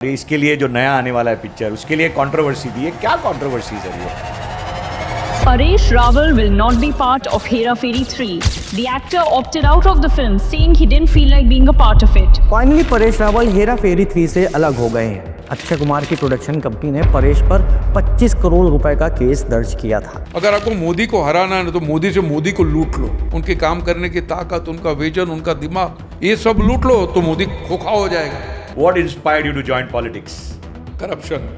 इसके लिए जो नया आने वाला है पिक्चर, उसके लिए कंट्रोवर्सी थी। ये क्या कंट्रोवर्सी है सर ये? Paresh Rawal will not be part of Hera Pheri 3. The actor opted out of the film, saying he didn't feel like being a part of it. Finally Paresh Rawal Hera Pheri 3 से अलग हो गए हैं। अक्षय कुमार की प्रोडक्शन कंपनी ने परेश पर 25 करोड़ रुपए का केस दर्ज किया था। अगर आपको मोदी को हराना है तो मोदी से मोदी को लूट लो। उनके काम करने की ताकत, उनका विजन, उनका दिमाग, ये सब लूट लो तो मोदी खोखा हो जाएगा। What inspired you to join politics? Corruption.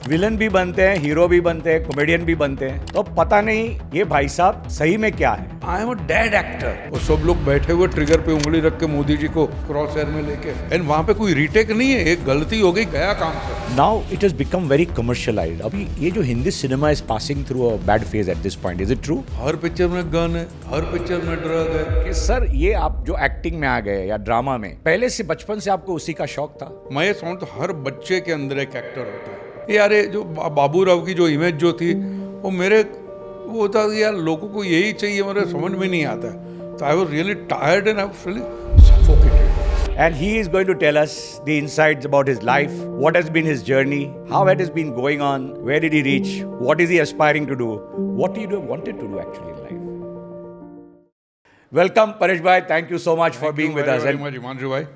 Villain भी बनते हैं, हीरो भी बनते हैं, कॉमेडियन भी बनते हैं, तो पता नहीं ये भाई साहब सही में क्या है। I am a dead actor. और सब लोग बैठे हुए ट्रिगर पे उंगली रख के मोदी जी को क्रॉस हेयर में लेके, एंड वहाँ पे कोई रीटेक नहीं है, एक गलती हो गई, गया काम से। Now it has become very commercialised. अभी ये जो Hindi cinema is passing through a bad phase at this point, is it true? Her picture में गन है, हर पिक्चर में ड्रग है। कि सर ये आप जो एक्टिंग में आ गए या ड्रामा में, पहले से बचपन से आपको उसी का शौक था? मैं ये समझता हूँ हर बच्चे के अंदर एक एक्टर होता है। यार ये जो बाबू राव की जो इमेज जो थी वो मेरे वो था कि यार लोगों को यही चाहिए, मेरे समझ में नहीं आता है। तो I was really tired and I was feeling suffocated. And he is going to tell us the insights about his life, what has been his journey, how it has been going on, where did he reach, what is he aspiring to do, what he wanted to do actually in life. Welcome Paresh bhai, thank you so much for being with us. Himanshu भाई,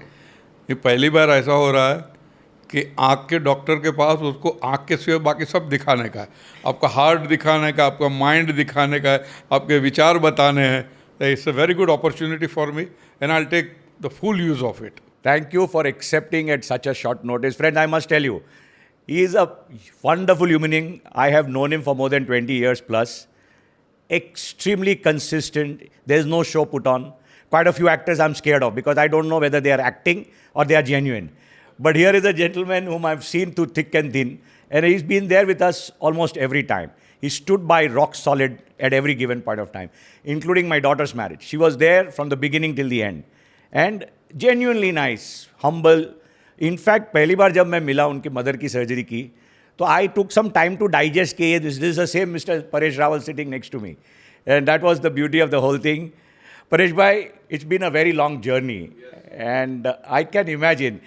ये पहली बार ऐसा हो रहा है कि आँख के डॉक्टर के पास उसको आँख के सिवा बाकी सब दिखाने का है। आपका हार्ट दिखाने का, आपका माइंड दिखाने का है, आपके विचार बताने हैं। It's a very good opportunity for me and I will take the full use of it. Thank you for accepting at such a short notice. Friends, I must tell you, he is a wonderful human being. I have known him for more than 20 years plus. Extremely consistent. There's no show put on. Quite a few actors I'm scared of because I don't know whether they are acting or they are genuine. But here is a gentleman whom I've seen through thick and thin, and he's been there with us almost every time. He stood by rock solid at every given point of time, including my daughter's marriage. She was there from the beginning till the end. And genuinely nice, humble. In fact, पहली बार जब मैं मिला उनकी mother की surgery की, तो I took some time to digest कि this is the same Mr. Paresh Rawal sitting next to me. And that was the beauty of the whole thing. Paresh bhai, it's been a very long journey. And I can imagine,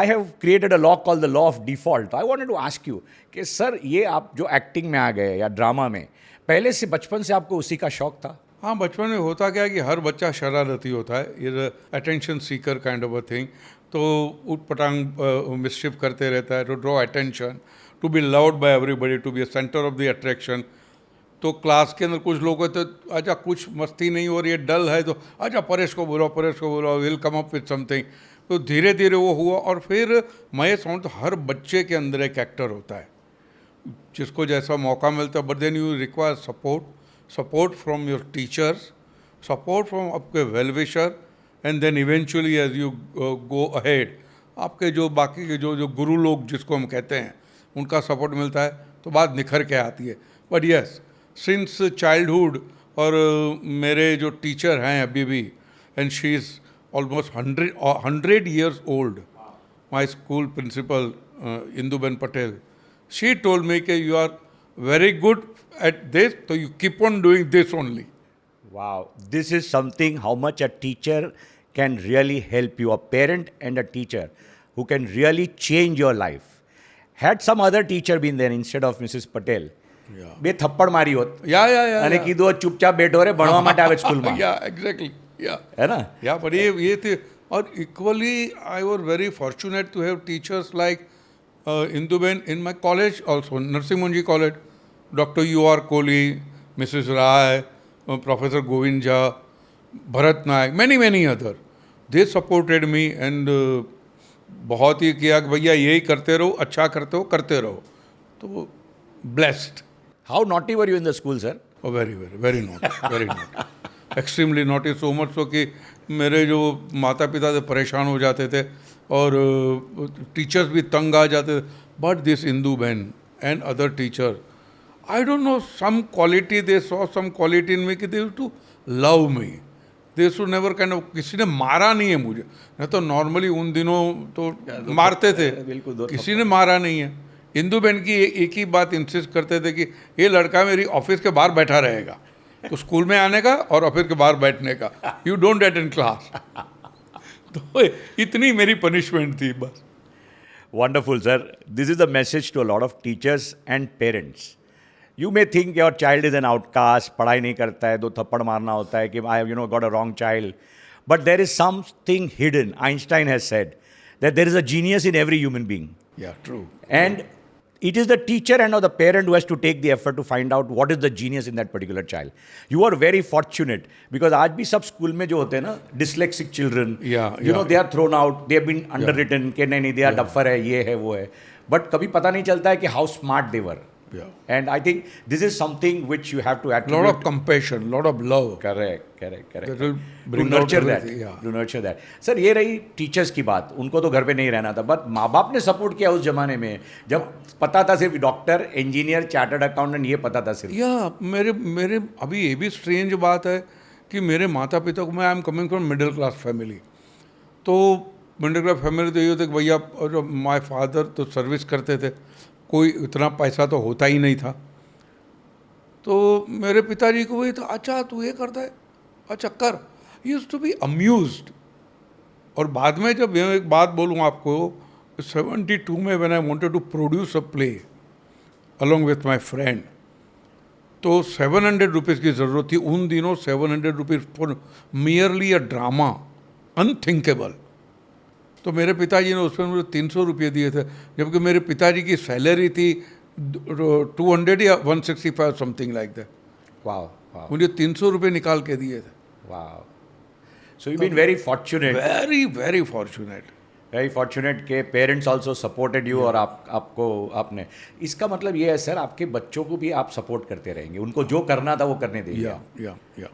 I have created a law called the law of default. I wanted to ask you कि sir ये आप जो acting में आ गए या drama में, पहले से बचपन से आपको उसी का शौक था? हाँ, बचपन में होता क्या है कि हर बच्चा शरारती होता है, ये attention seeker kind of a thing. तो उठ पटांग मिसशिफ करते रहता है, to draw attention, to be loved by everybody, to be a centre of the attraction. तो क्लास के अंदर कुछ लोग होते, अच्छा कुछ मस्ती नहीं हो रही है, डल है, तो अच्छा परेश को बोलो, will come up with something. तो धीरे धीरे वो हुआ, और फिर मैं समझता हूँ हर बच्चे के अंदर एक एक्टर होता है, जिसको जैसा मौका मिलता है। But then you require support from your teachers, support from आपके well wisher, and then eventually as you go ahead, आपके जो बाकी के जो गुरु लोग जिसको हम कहते हैं, उनका सपोर्ट मिलता है, तो बात निखर के आती है। बट यस, सिंस चाइल्डहुड, और मेरे जो टीचर हैं अभी भी, and she is almost 100 years old. My school principal, Induben Patel, she told me that you are very good at this, so you keep on doing this only. Wow, this is something how much a teacher can really help you, a parent and a teacher who can really change your life. Had some other teacher been there instead of Mrs. Patel, બે થપ્પડ મારી હોત અને કીધું ચૂપચાપ બેઠો રે, ભણવા માટે આવે સ્કૂલમાં. Yeah, exactly. Yeah. है ना? Yeah, but ये थे, और equally I was very fortunate to have teachers like Induben in my college also, Nursing Munji College, Dr. U.R. Kohli, Mrs. Rai, Professor Govind Jha, Bharat Naik, many other. They supported me and बहुत ही किया कि भैया यही करते रहो, अच्छा करते रहो। तो blessed. How naughty were you in the school, sir? Oh, very naughty. Extremely naughty, so much so कि मेरे जो माता पिता थे परेशान हो जाते थे, और टीचर्स भी तंग आ जाते थे। बट दिस इंदू बहन and other teacher, I don't know, some quality they saw, some quality in me कि they to love me, they to never kind of, किसी ने मारा नहीं है मुझे, नहीं तो नॉर्मली उन दिनों तो मारते थे, किसी ने मारा नहीं है। इंदू बहन की एक ही बात इंसिस्ट करते थे कि ये लड़का मेरी ऑफिस के बाहर बैठा रहेगा, तो स्कूल में आने का और ऑफिस के बाहर बैठने का, यू डोंट अटेंड क्लास। तो इतनी मेरी पनिशमेंट थी बस। Wonderful, sir. This is a message to a lot of teachers and parents. You may think your child is an outcast, पढ़ाई नहीं करता है, दो थप्पड़ मारना होता है कि I got a wrong child. But there is something hidden. Einstein has said that there is a genius in every human being. Yeah, true. And it is the teacher and or the parent who has to take the effort to find out what is the genius in that particular child. You are very fortunate because आज भी सब school में जो होते हैं ना dyslexic children, they are thrown out, they have been underwritten कि नहीं they are डफर है, ये है वो है. But कभी पता नहीं चलता है कि how smart they were. Yeah. And I think this is something which you have to attribute. Lot of compassion, lot of love. Correct. That will To bring nurture out that. everything, To nurture that. Sir, ये रही teachers की बात. उनको तो घर पे नहीं रहना था, बट माँ बाप ने सपोर्ट किया उस जमाने में जब पता था सिर्फ डॉक्टर, इंजीनियर, चार्टर्ड अकाउंटेंट, ये पता था सिर्फ. या मेरे अभी ये भी स्ट्रेंज बात है कि मेरे माता पिता को, मैं I am coming from middle class family, तो मिडिल क्लास फैमिली तो ये होता कि भैया माय फादर तो सर्विस करते थे, कोई इतना पैसा तो होता ही नहीं था, तो मेरे पिताजी को वही तो अच्छा तू ये करता है, अच्छा कर, यूज्ड टू बी अम्यूज्ड. और बाद में जब मैं एक बात बोलूँ आपको, 72 में when I wanted to produce a play along with my friend, तो 700 रुपीज़ की ज़रूरत थी उन दिनों. 700 rupees for merely a drama, unthinkable. तो मेरे पिताजी ने उस पर मुझे 300 रुपये दिए थे, जबकि मेरे पिताजी की सैलरी थी 200 या 165 समथिंग लाइक दैट. वाह. मुझे 300 रुपये निकाल के दिए थे. वाह. So you've been very fortunate. Very fortunate. Very fortunate के पेरेंट्स ऑल्सो सपोर्टेड यू और आपने इसका मतलब ये है सर, आपके बच्चों को भी आप सपोर्ट करते रहेंगे, उनको जो करना था वो करने देंगे. Yeah.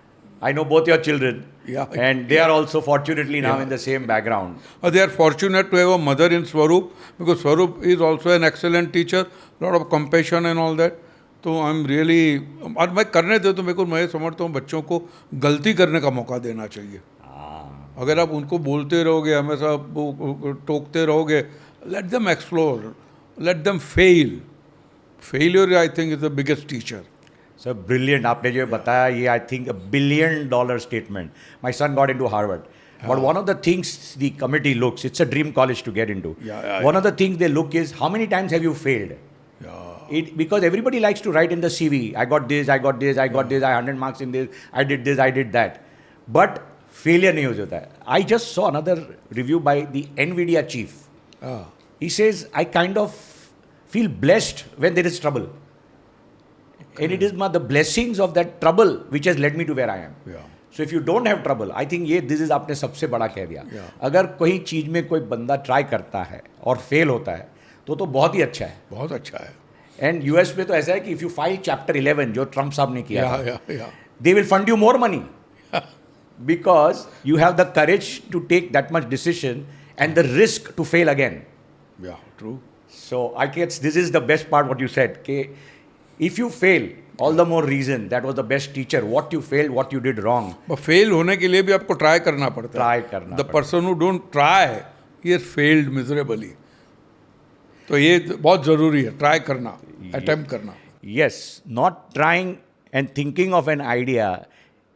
I know both your children, and they yeah. are also fortunately now in the same background. They are fortunate to have a mother in Swaroop, because Swaroop is also an excellent teacher, lot of compassion and all that. तो I am really, और मैं करने दे तो मैं समझता हूँ बच्चों को गलती करने का मौका देना चाहिए. अगर आप उनको बोलते रहोगे, हमेशा टोकते रहोगे, let them explore, let them fail. Failure I think is the biggest teacher. Sir brilliant. आपने जो बताया ये I think $1 billion statement. My sun got into Harvard, but one of the things the committee looks, it's a dream college to get into. One of the things they look is how many times have you failed. Because everybody likes to write in the CV, I got this, I 100 marks in this, I did this, I did that. But failure नहीं हो जाता है. I just saw another review by the NVIDIA chief. He says, I kind of feel blessed when there is trouble. And it is the blessings of that trouble which has led me to where I am. So if you don't have trouble, I think this is आपने सबसे बड़ा कह दिया. अगर कोई चीज़ में कोई बंदा ट्राई करता है और फेल होता है तो बहुत ही अच्छा है. बहुत अच्छा है. एंड यूएस में तो ऐसा है कि इफ यू फाइल चैप्टर 11 जो ट्रम्प साहब ने किया, they will fund you more money because you have the courage to take that much decision and the risk to fail again. Yeah, true. So I guess this is the best part what you said. If you fail, all the more reason that was the best teacher. What you failed, what you did wrong. But fail होने के लिए भी आपको try करना पड़ता है. Try करना. The person who don't try, he has failed miserably. तो ये बहुत ज़रूरी है, try करना, attempt करना. Yes, not trying and thinking of an idea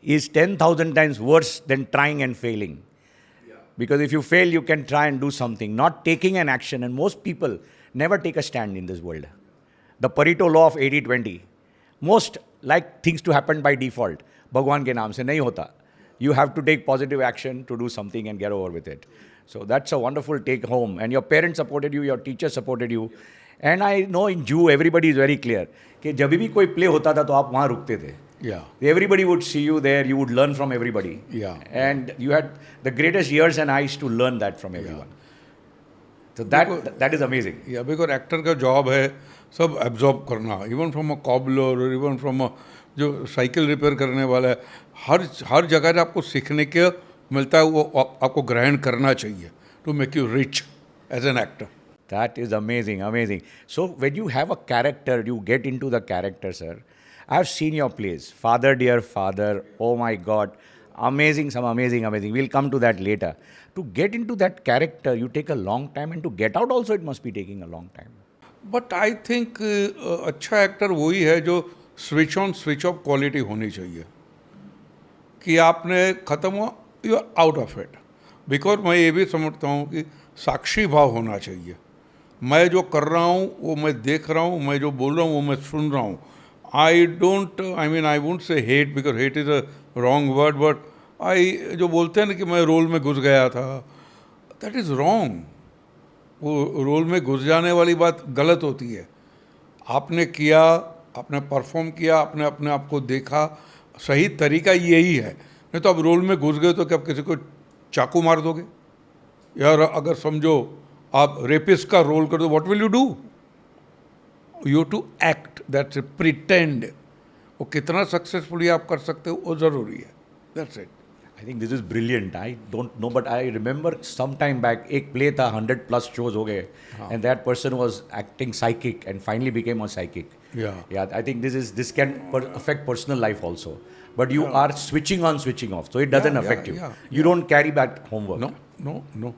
is 10,000 times worse than trying and failing. Because if you fail, you can try and do something. Not taking an action, and most people never take a stand in this world. The Pareto law of 80-20. Most like things to happen by default. भगवान के नाम से नहीं होता. You have to take positive action to do something and get over with it. So that's a wonderful take home. And your parents supported you, your teachers supported you. And I know in Jew, everybody is very clear कि जब भी कोई play होता था तो आप वहाँ रुकते थे. Yeah. Everybody would see you there. You would learn from everybody. Yeah. And you had the greatest ears and eyes to learn that from everyone. So that is amazing. Yeah, because actor का job है सब absorb करना. Even from a cobbler or even from a जो cycle repair करने वाला है, हर जगह से आपको सीखने के मिलता है, वो आपको ग्रहण करना चाहिए to make you rich as an actor. That is amazing, amazing. So when you have a character, you get into the character, sir. I've seen your plays. Father, Dear Father, oh my God. Amazing, amazing. We'll come to that later. To get into that character, you take a long time, and to get out also, it must be taking a long time. But I think अच्छा actor वही है जो switch on switch off quality होनी चाहिए कि आपने ख़त्म हुआ, you are out of it. Because मैं ये भी समझता हूँ कि साक्षी भाव होना चाहिए. मैं जो कर रहा हूँ वो मैं देख रहा हूँ, मैं जो बोल रहा हूँ वो मैं सुन रहा हूँ. I won't say hate because hate is a wrong word, but जो बोलते हैं ना कि मैं रोल में घुस गया था, that is wrong. वो रोल में घुस जाने वाली बात गलत होती है. आपने किया, आपने परफॉर्म किया, आपने अपने आप को देखा, सही तरीका यही है. नहीं तो आप रोल में घुस गए तो क्या आप किसी को चाकू मार दोगे? यार अगर समझो आप रेपिस्ट का रोल कर दो, what will you do? You to act, that's pretend. वो कितना सक्सेसफुली आप कर सकते हो वो ज़रूरी है. That's it. I think this is brilliant. I don't know, but I remember some time back, एक play था 100+ shows हो गए, and that person was acting psychic and finally became a psychic. Yeah. I think this can affect personal life also. But you are switching on, switching off, so it doesn't affect you. You don't carry back homework. No.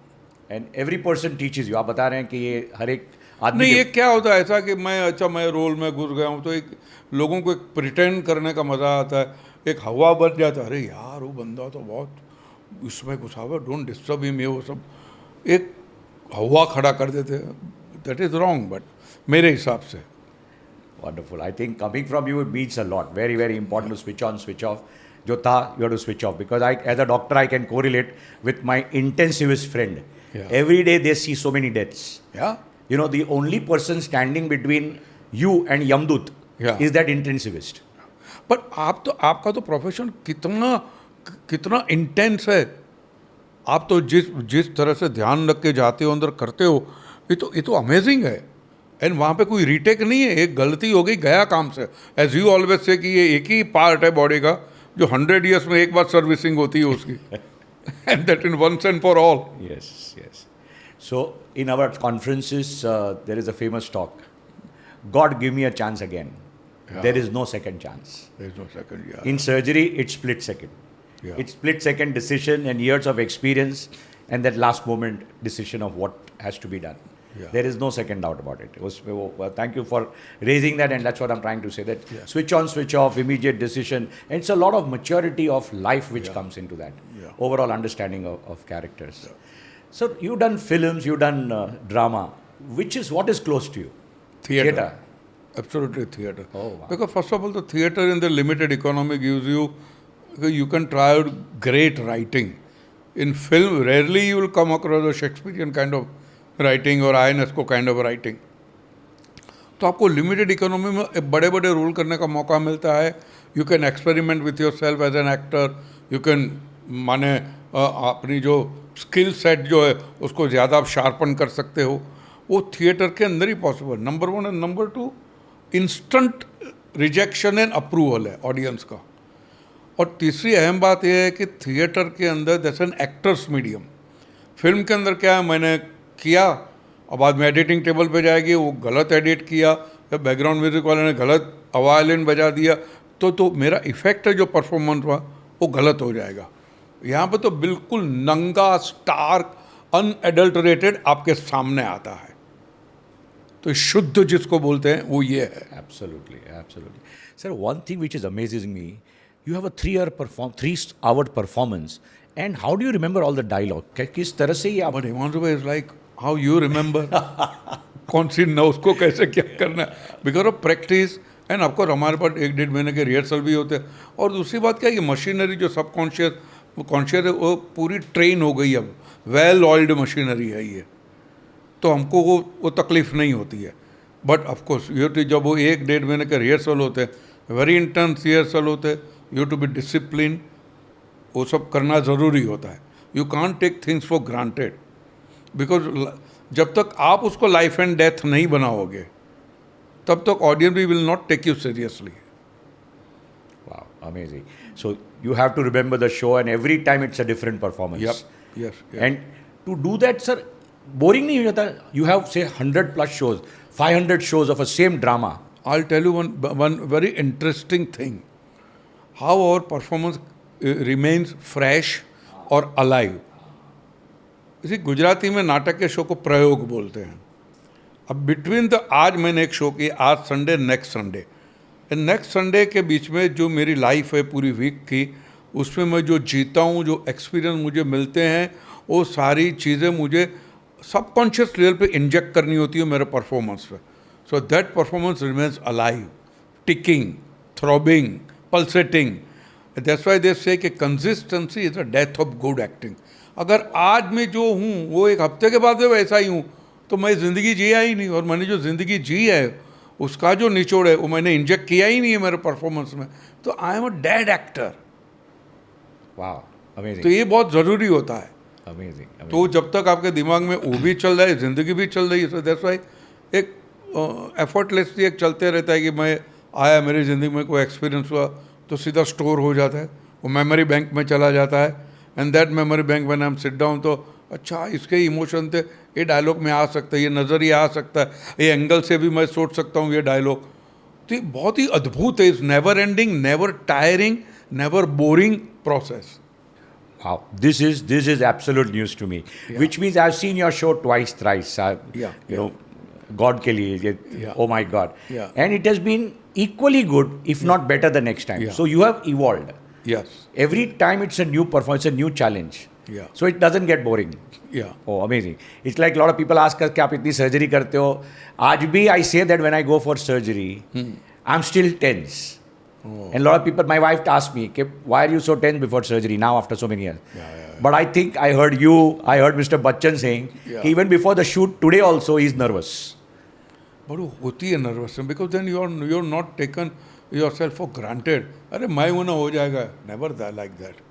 And every person teaches you. आप बता रहे हैं कि ये हर एक आदमी नहीं, ये क्या होता है ऐसा कि मैं रोल में घुस गया हूँ तो एक लोगों को एक प्रिटेंड करने का मज़ा आता है. एक हवा बन जाता है, अरे यार वो बंदा तो बहुत इसमें घुसा हुआ, डोंट डिस्टर्ब हिम, ये वो सब एक हवा खड़ा कर देते हैं. दैट इज़ रॉन्ग बट मेरे हिसाब से. Wonderful. I think coming from you it means a lot. Very, very important to switch on, switch off. जो था, you have to switch off. Because as a doctor, I can correlate with my intensivist friend. Yeah. Every day they see so many deaths. Yeah. You know, the only person standing between you and Yamdut is that intensivist. But आपका तो profession कितना intense है. आप तो जिस तरह से ध्यान रख के जाते हो, अंदर करते हो, ये तो अमेजिंग है. एंड वहाँ पे कोई रीटेक नहीं है. एक गलती हो गई, गया काम से. एज यू ऑलवेज से कि ये एक ही पार्ट है बॉडी का जो 100 years में एक बार सर्विसिंग होती है उसकी. And that in once and for all. Yes. So in our conferences, there is a famous talk. God give me a chance again. Yeah. There is no second chance. There is no second, yeah. In surgery, it's split second. Yeah. It's split second decision and years of experience and that last moment decision of what has to be done. Yeah. There is no second doubt about it. Thank you for raising that, and that's what I'm trying to say, that switch on, switch off, immediate decision. And it's a lot of maturity of life which comes into that. Yeah. Overall understanding of characters. Yeah. So you've done films, you've done drama. What is close to you? Theatre. Absolutely theatre. Oh, wow. Because first of all, the theatre in the limited economy gives you can try out great writing. In film, rarely you will come across a Shakespearean kind of writing or Ionesco kind of writing. तो आपको limited economy में बड़े बड़े role करने का मौका मिलता है. You can experiment with yourself as an actor. You can माने अपनी जो स्किल सेट जो है उसको ज़्यादा आप शार्पन कर सकते हो. वो थिएटर के अंदर ही possible. Number 1 and number 2, instant rejection and approval है ऑडियंस का. और तीसरी अहम बात यह है कि थिएटर के अंदर that's an actors medium. Film के अंदर क्या है, मैंने किया और बाद में एडिटिंग टेबल पे जाएगी, वो गलत एडिट किया या बैकग्राउंड म्यूजिक वाले ने गलत वायलिन बजा दिया तो मेरा इफेक्ट है जो परफॉर्मेंस हुआ वो गलत हो जाएगा. यहाँ पे तो बिल्कुल नंगा, स्टार्क, अनएडल्टरेटेड आपके सामने आता है. तो शुद्ध जिसको बोलते हैं वो ये है. Absolutely. Sir, one thing which is amazing me, you have a 3-hour performance, and how do you remember all the dialogue? किस तरह से ये आप... But Himanshu bhai is like, how you remember? कौन सी न उसको कैसे क्या करना है. Because of practice. एंड आपको हमारे पास 1-1.5 महीने के रिहर्सल भी होते हैं. और दूसरी बात क्या है, ये मशीनरी जो सबकॉन्शियस है वो पूरी ट्रेन हो गई. अब वेल ऑयल्ड मशीनरी है ये, तो हमको वो तकलीफ नहीं होती है. बट ऑफकोर्स जब वो 1-1.5 महीने के रिहर्सल होते हैं, वेरी इंटेंस रिहर्सल होते हैं, यू टू बी डिसिप्लिन. वो सब करना ज़रूरी होता है. You can't take things for granted. Because जब तक आप उसको लाइफ एंड डेथ नहीं बनाओगे तब तक ऑडियंस भी will not take you seriously. Wow, amazing. So you have to remember the show, and every time it's a different performance. Yes. And to do that, sir, boring नहीं हो जाता? You have say 100+ shows, 500 shows of a same drama. I'll tell you one very interesting thing. How our performance remains fresh or alive. इसी गुजराती में नाटक के show को प्रयोग बोलते हैं. अब बिटवीन द आज मैंने एक शो की, आज संडे, नेक्स्ट संडे के बीच में जो मेरी लाइफ है पूरी वीक की, उसमें मैं जो जीता हूँ, जो एक्सपीरियंस मुझे मिलते हैं, वो सारी चीज़ें मुझे सबकॉन्शियस लेवल पे इंजेक्ट करनी होती है मेरे परफॉर्मेंस पे, so that performance remains alive, ticking, throbbing, pulsating. That's why they से कि consistency is the death of good acting. अगर आज मैं जो हूँ वो एक हफ्ते के बाद में वैसा ही हूँ तो मैं ज़िंदगी जिया ही नहीं. और मैंने जो ज़िंदगी जी है उसका जो निचोड़ है वो मैंने इंजेक्ट किया ही नहीं है मेरे परफॉर्मेंस में, तो I am a dead actor. वाह, अमेजिंग. तो ये बहुत ज़रूरी होता है. अमेजिंग. तो जब तक आपके दिमाग में वो भी चल रहा है, ज़िंदगी भी चल रही है, सो दैट्स व्हाई एक एफर्टलेसली एक चलते रहता है कि मैं आया, मेरी ज़िंदगी में कोई एक्सपीरियंस हुआ तो सीधा स्टोर हो जाता है, वो मेमोरी बैंक में चला जाता है. And that memory bank when I am sit down, तो अच्छा इसके इमोशन थे, ये डायलॉग में आ सकता है, ये नज़रिया आ सकता है, ये एंगल से भी मैं सोच सकता हूँ ये डायलॉग. तो ये बहुत ही अद्भुत है. Is never ending, never tiring, never boring process. Wow, this is absolute news to me. Which means I've seen your show twice, thrice. You know, God ke liye. Oh my God. Yeah. And it has been equally good, if not better, the next time. Yeah. So you have evolved. Yes. Every time it's a new performance, a new challenge. Yeah. So it doesn't get boring. Yeah. Oh, amazing. It's like a lot of people ask us कि आप इतनी surgery करते हो. आज भी I say that when I go for surgery, I'm still tense. And a lot of people, my wife asked me, why are you so tense before surgery now after so many years? But I think I heard Mr. Bachchan saying, even before the shoot today also he's nervous. But वो होती है nervous, because then you're not taken yourself for granted. अरे मैं होना हो जाएगा. Never like that.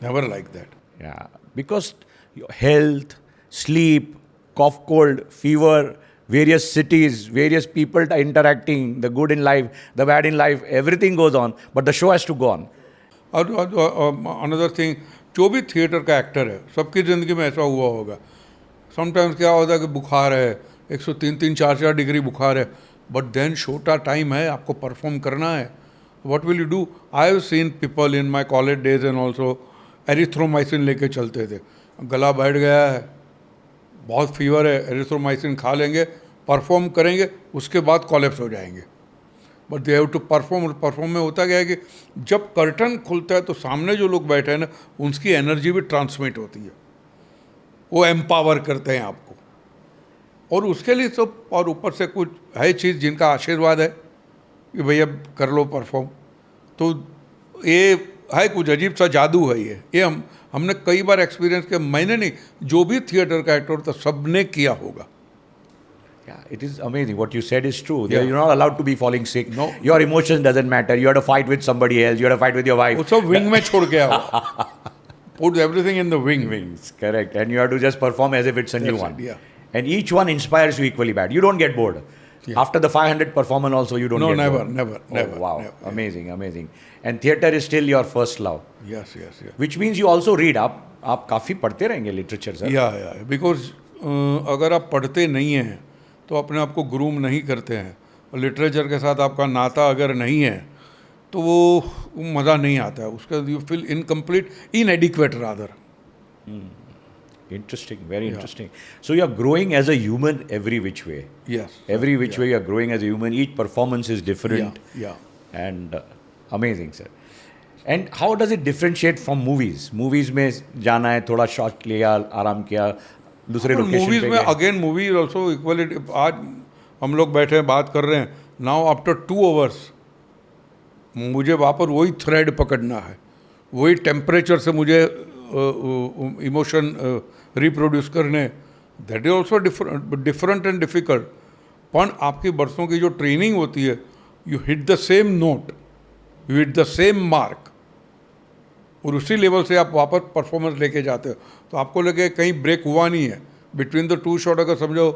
Never like that. Yeah, because your health, sleep, cough, cold, fever, various cities, various people interacting, the good in life, the bad in life, everything goes on, but the show has to go on. और another thing, जो भी theatre का actor है सबकी ज़िंदगी में ऐसा हुआ होगा. समटाइम्स क्या होता है कि बुखार है, 103 4 डिग्री बुखार है, बट देन छोटा टाइम है, आपको परफॉर्म करना है. What will you do? I have seen people in my college days and also erythromycin लेके चलते थे. गला बैठ गया है, बहुत फीवर है, एरिथ्रोमाइसिन खा लेंगे, परफॉर्म करेंगे, उसके बाद कॉलेप्स हो जाएंगे. But they have to perform. Perform में होता क्या है कि जब कर्टन खुलता है तो सामने जो लोग बैठे हैं ना, उनकी एनर्जी भी ट्रांसमिट होती है, वो एम्पावर करते हैं आपको. और उसके लिए सब, और ऊपर से कुछ है चीज़ जिनका आशीर्वाद है कि भैया कर लो परफॉर्म. तो ये है कुछ अजीब सा जादू है. ये हमने कई बार एक्सपीरियंस किया. मैंने नहीं, जो भी थिएटर का एक्टर होता सबने किया होगा. Yeah, it is amazing. What you said is true. Yeah. You're not allowed to be falling sick. No. Your emotions doesn't matter. You had a fight with somebody else. You had a fight with your wife. वो सब wing में छोड़ के आओ. Put everything in the wing. Wings, correct. And you have to just perform as if it's a new That's one. it, yeah. And each one inspires you equally bad. You don't get bored. Yeah. After the 500 performance also, you don't No, get never, bored. never, Oh, never, wow. never, yeah. Amazing, amazing. And theatre is still your first love. Yes, yes, yes. Which means you also read. आप काफ़ी पढ़ते रहेंगे literature, sir. या because अगर आप पढ़ते नहीं हैं तो अपने आप को ग्रूम नहीं करते हैं, और लिटरेचर के साथ आपका नाता अगर नहीं है तो वो मज़ा नहीं आता है उसका. You feel incomplete, इनएडिक्वेट rather. Interesting, very interesting. So you are growing as a human every which way. Yes. Every which way you are growing as a human. Each performance is different. Yeah. And amazing, sir. And how does it differentiate from movies? Movies में जाना है, थोड़ा shot लिया, आराम किया, दूसरे location movies पे में गए. Again movie also equally. आज हम लोग बैठे हैं बात कर रहे हैं, नाउ आफ्टर 2 आवर्स मुझे वहाँ पर वही थ्रेड पकड़ना है, वही टेम्परेचर से मुझे इमोशन रिप्रोड्यूस करने. That is also different and difficult. पण आपकी बरसों की जो ट्रेनिंग होती है, you hit the same note, you hit the same mark, और उसी लेवल से आप वापस परफॉर्मेंस लेके जाते हो. तो आपको लगे कहीं ब्रेक हुआ नहीं है बिटवीन द 2 शॉट. अगर समझो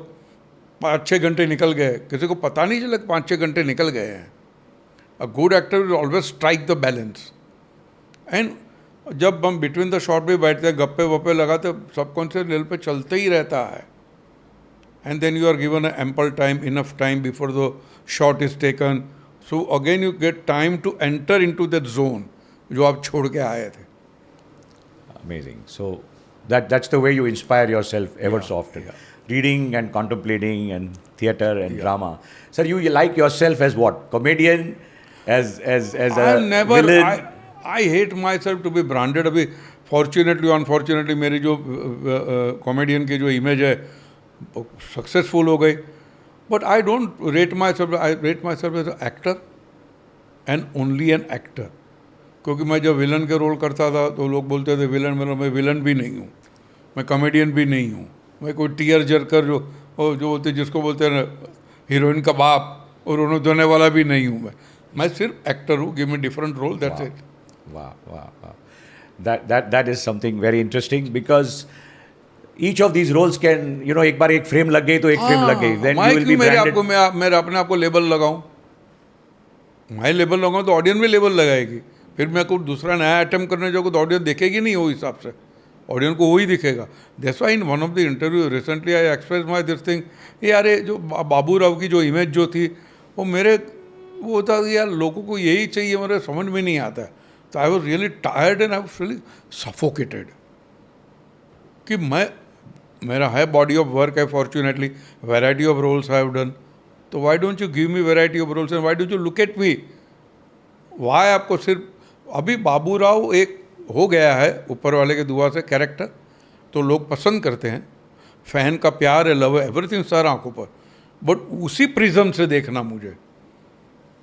5-6 घंटे निकल गए, किसी को पता नहीं चला 5-6 घंटे निकल गए हैं. A good actor will always strike the balance. And जब हम बिटवीन द शॉट भी बैठते हैं, गप्पे वप्पे लगाते, सबकॉन्शियस लेवल पे चलते ही रहता है. And then you are given a ample time, enough time before the shot is taken. So again you get time to enter into that zone जो आप छोड़ के आए थे. Amazing. So that's the way you inspire yourself ever so often. Reading and contemplating and theatre and drama. Sir, you like yourself as what? Comedian? As a I never, villain? I hate myself to be branded. अभी fortunately unfortunately मेरी जो comedian की जो image है successful हो गई, but I don't rate myself, I rate myself as actor and only an actor. क्योंकि मैं जब विलन के रोल करता था तो लोग बोलते थे विलन, मैं विलन भी नहीं हूँ, मैं कॉमेडियन भी नहीं हूँ, मैं कोई टीयर जरकर जो बोलते, जिसको बोलते हैं हीरोइन का बाप और रोने धोने वाला भी नहीं हूँ। मैं सिर्फ एक्टर हूँ, give me different role, that's it. Wow, wow, wow. That is something very interesting because each of these roles can, एक बार एक फ्रेम लग गई तो एक फ्रेम लग गई, then you will be branded. मेरे अपने आप को लेबल लगाऊं, मैं लेबल लगाऊं तो ऑडियंस भी लेबल लगाएगी, फिर मैं कोई दूसरा नया अटेम्प्ट करने जाऊँ तो ऑडियंस देखेगी नहीं, वो हिसाब से ऑडियंस को वही दिखेगा। That's why in one of the interview recently I express my this thing, यार ये जो बाबू राव की जो इमेज जो थी वो वो होता था यार लोगों को यही चाहिए, मेरे समझ में नहीं आता है। तो I was really tired and I was feeling suffocated कि मेरा है बॉडी ऑफ वर्क है, fortunately variety of roles I have done, तो why don't you give me variety of roles and why don't you look at me, why आपको सिर्फ अभी बाबू राव एक हो गया है ऊपर वाले के दुआ से कैरेक्टर, तो लोग पसंद करते हैं, फैन का प्यार है, लव है, एवरीथिंग सर आंखों पर, बट उसी प्रिज्म से देखना मुझे,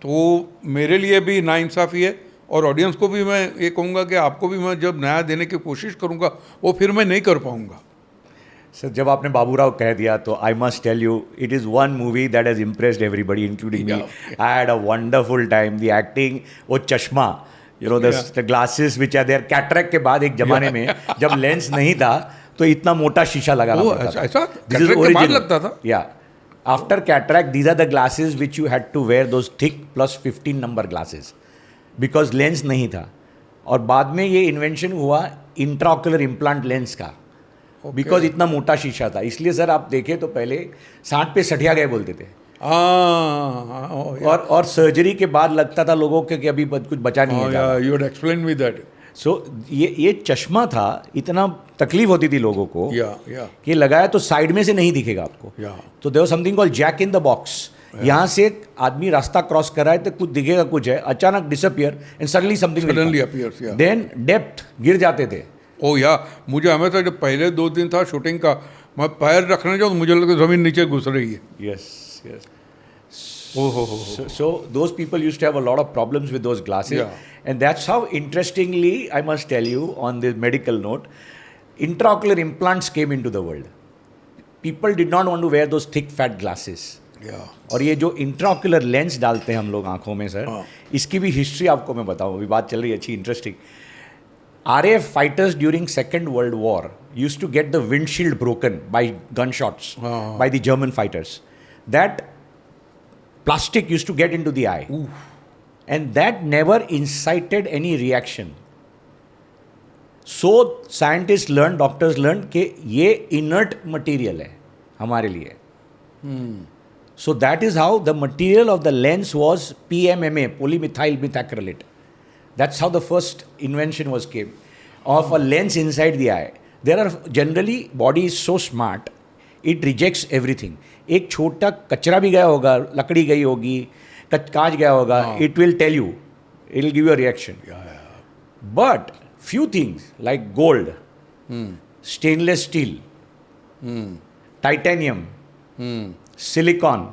तो मेरे लिए भी नाइंसाफ़ी है। और ऑडियंस को भी मैं ये कहूँगा कि आपको भी मैं जब नया देने की कोशिश करूँगा वो फिर मैं नहीं कर पाऊँगा। सर जब आपने बाबू राव कह दिया तो I must tell you it is one movie that has impressed everybody including me. I had a wonderful time, the acting, वो चश्मा, the glasses which are there, cataract के बाद एक जमाने में जब लेंस नहीं था तो इतना मोटा शीशा लगा ऐसा लगता था। या after cataract these are the glasses which you had to wear, those thick plus 15 number glasses, because lens नहीं था। और बाद में ये इन्वेंशन हुआ इंट्राऑक्यूलर इम्प्लांट लेंस का, बिकॉज इतना मोटा शीशा था। इसलिए सर आप देखें तो पहले 60 पे सठिया गए बोलते थे, और सर्जरी के बाद लगता था लोगों के कि अभी कुछ बचा नहीं है। You had explain me that. So ये चश्मा था, इतना तकलीफ होती थी लोगों को कि लगाया तो साइड में से नहीं दिखेगा आपको। तो there was something called jack in the box. यहाँ से एक आदमी रास्ता क्रॉस कर रहा है तो कुछ दिखेगा, कुछ है, अचानक disappear and suddenly something appears, then depth गिर जाते थे। मुझे हमेशा जब पहले 2 दिन था शूटिंग का, मैं पैर रखने जाऊँ तो मुझे लगता जमीन नीचे घुस रही है। Yes. So those people used to have a lot of problems with those glasses, and that's how, interestingly, I must tell you on the medical note, intraocular implants came into the world. People did not want to wear those thick fat glasses. और ये जो intraocular lens डालते हैं हम लोग आंखों में sir, इसकी भी हिस्ट्री आपको मैं बताऊँ, अभी बात चल रही है अच्छी interesting. RAF fighters during Second World War used to get the windshield broken by gunshots by the German fighters. That plastic used to get into the eye. And that never incited any reaction. So scientists learned, doctors learned कि ये inert material है हमारे लिए. So that is how the material of the lens was PMMA, polymethyl methacrylate. That's how the first invention was came of a lens inside the eye. There are generally, body is so smart, it rejects everything. एक छोटा कचरा भी गया होगा, लकड़ी गई होगी, कांच गया होगा, it will tell you, it will give you a reaction. But few things like gold, stainless steel, titanium, silicon,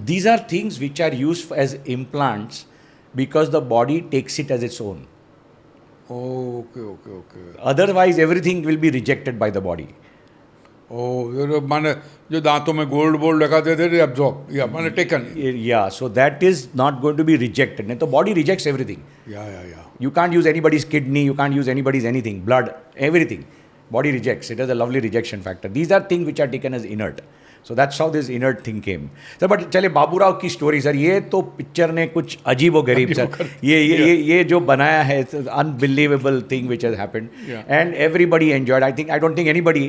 these are things which are used as implants because the body takes it as its own. Okay. Otherwise, everything will be rejected by the body. माने जो दांतों में gold लगाते थे absorb या माने taken. Yeah, so that is not going to be rejected. नहीं तो body rejects everything. Yeah. You can't use anybody's kidney, you can't use anybody's anything, blood, everything. Body rejects. It has a lovely rejection factor. These are things which are taken as inert. So that's how this inert thing came. Sir, but चले बाबूराव की story sir, ये तो picture ने कुछ अजीब व गरीब sir, ये जो बनाया है, unbelievable thing which has happened, and everybody enjoyed. I don't think anybody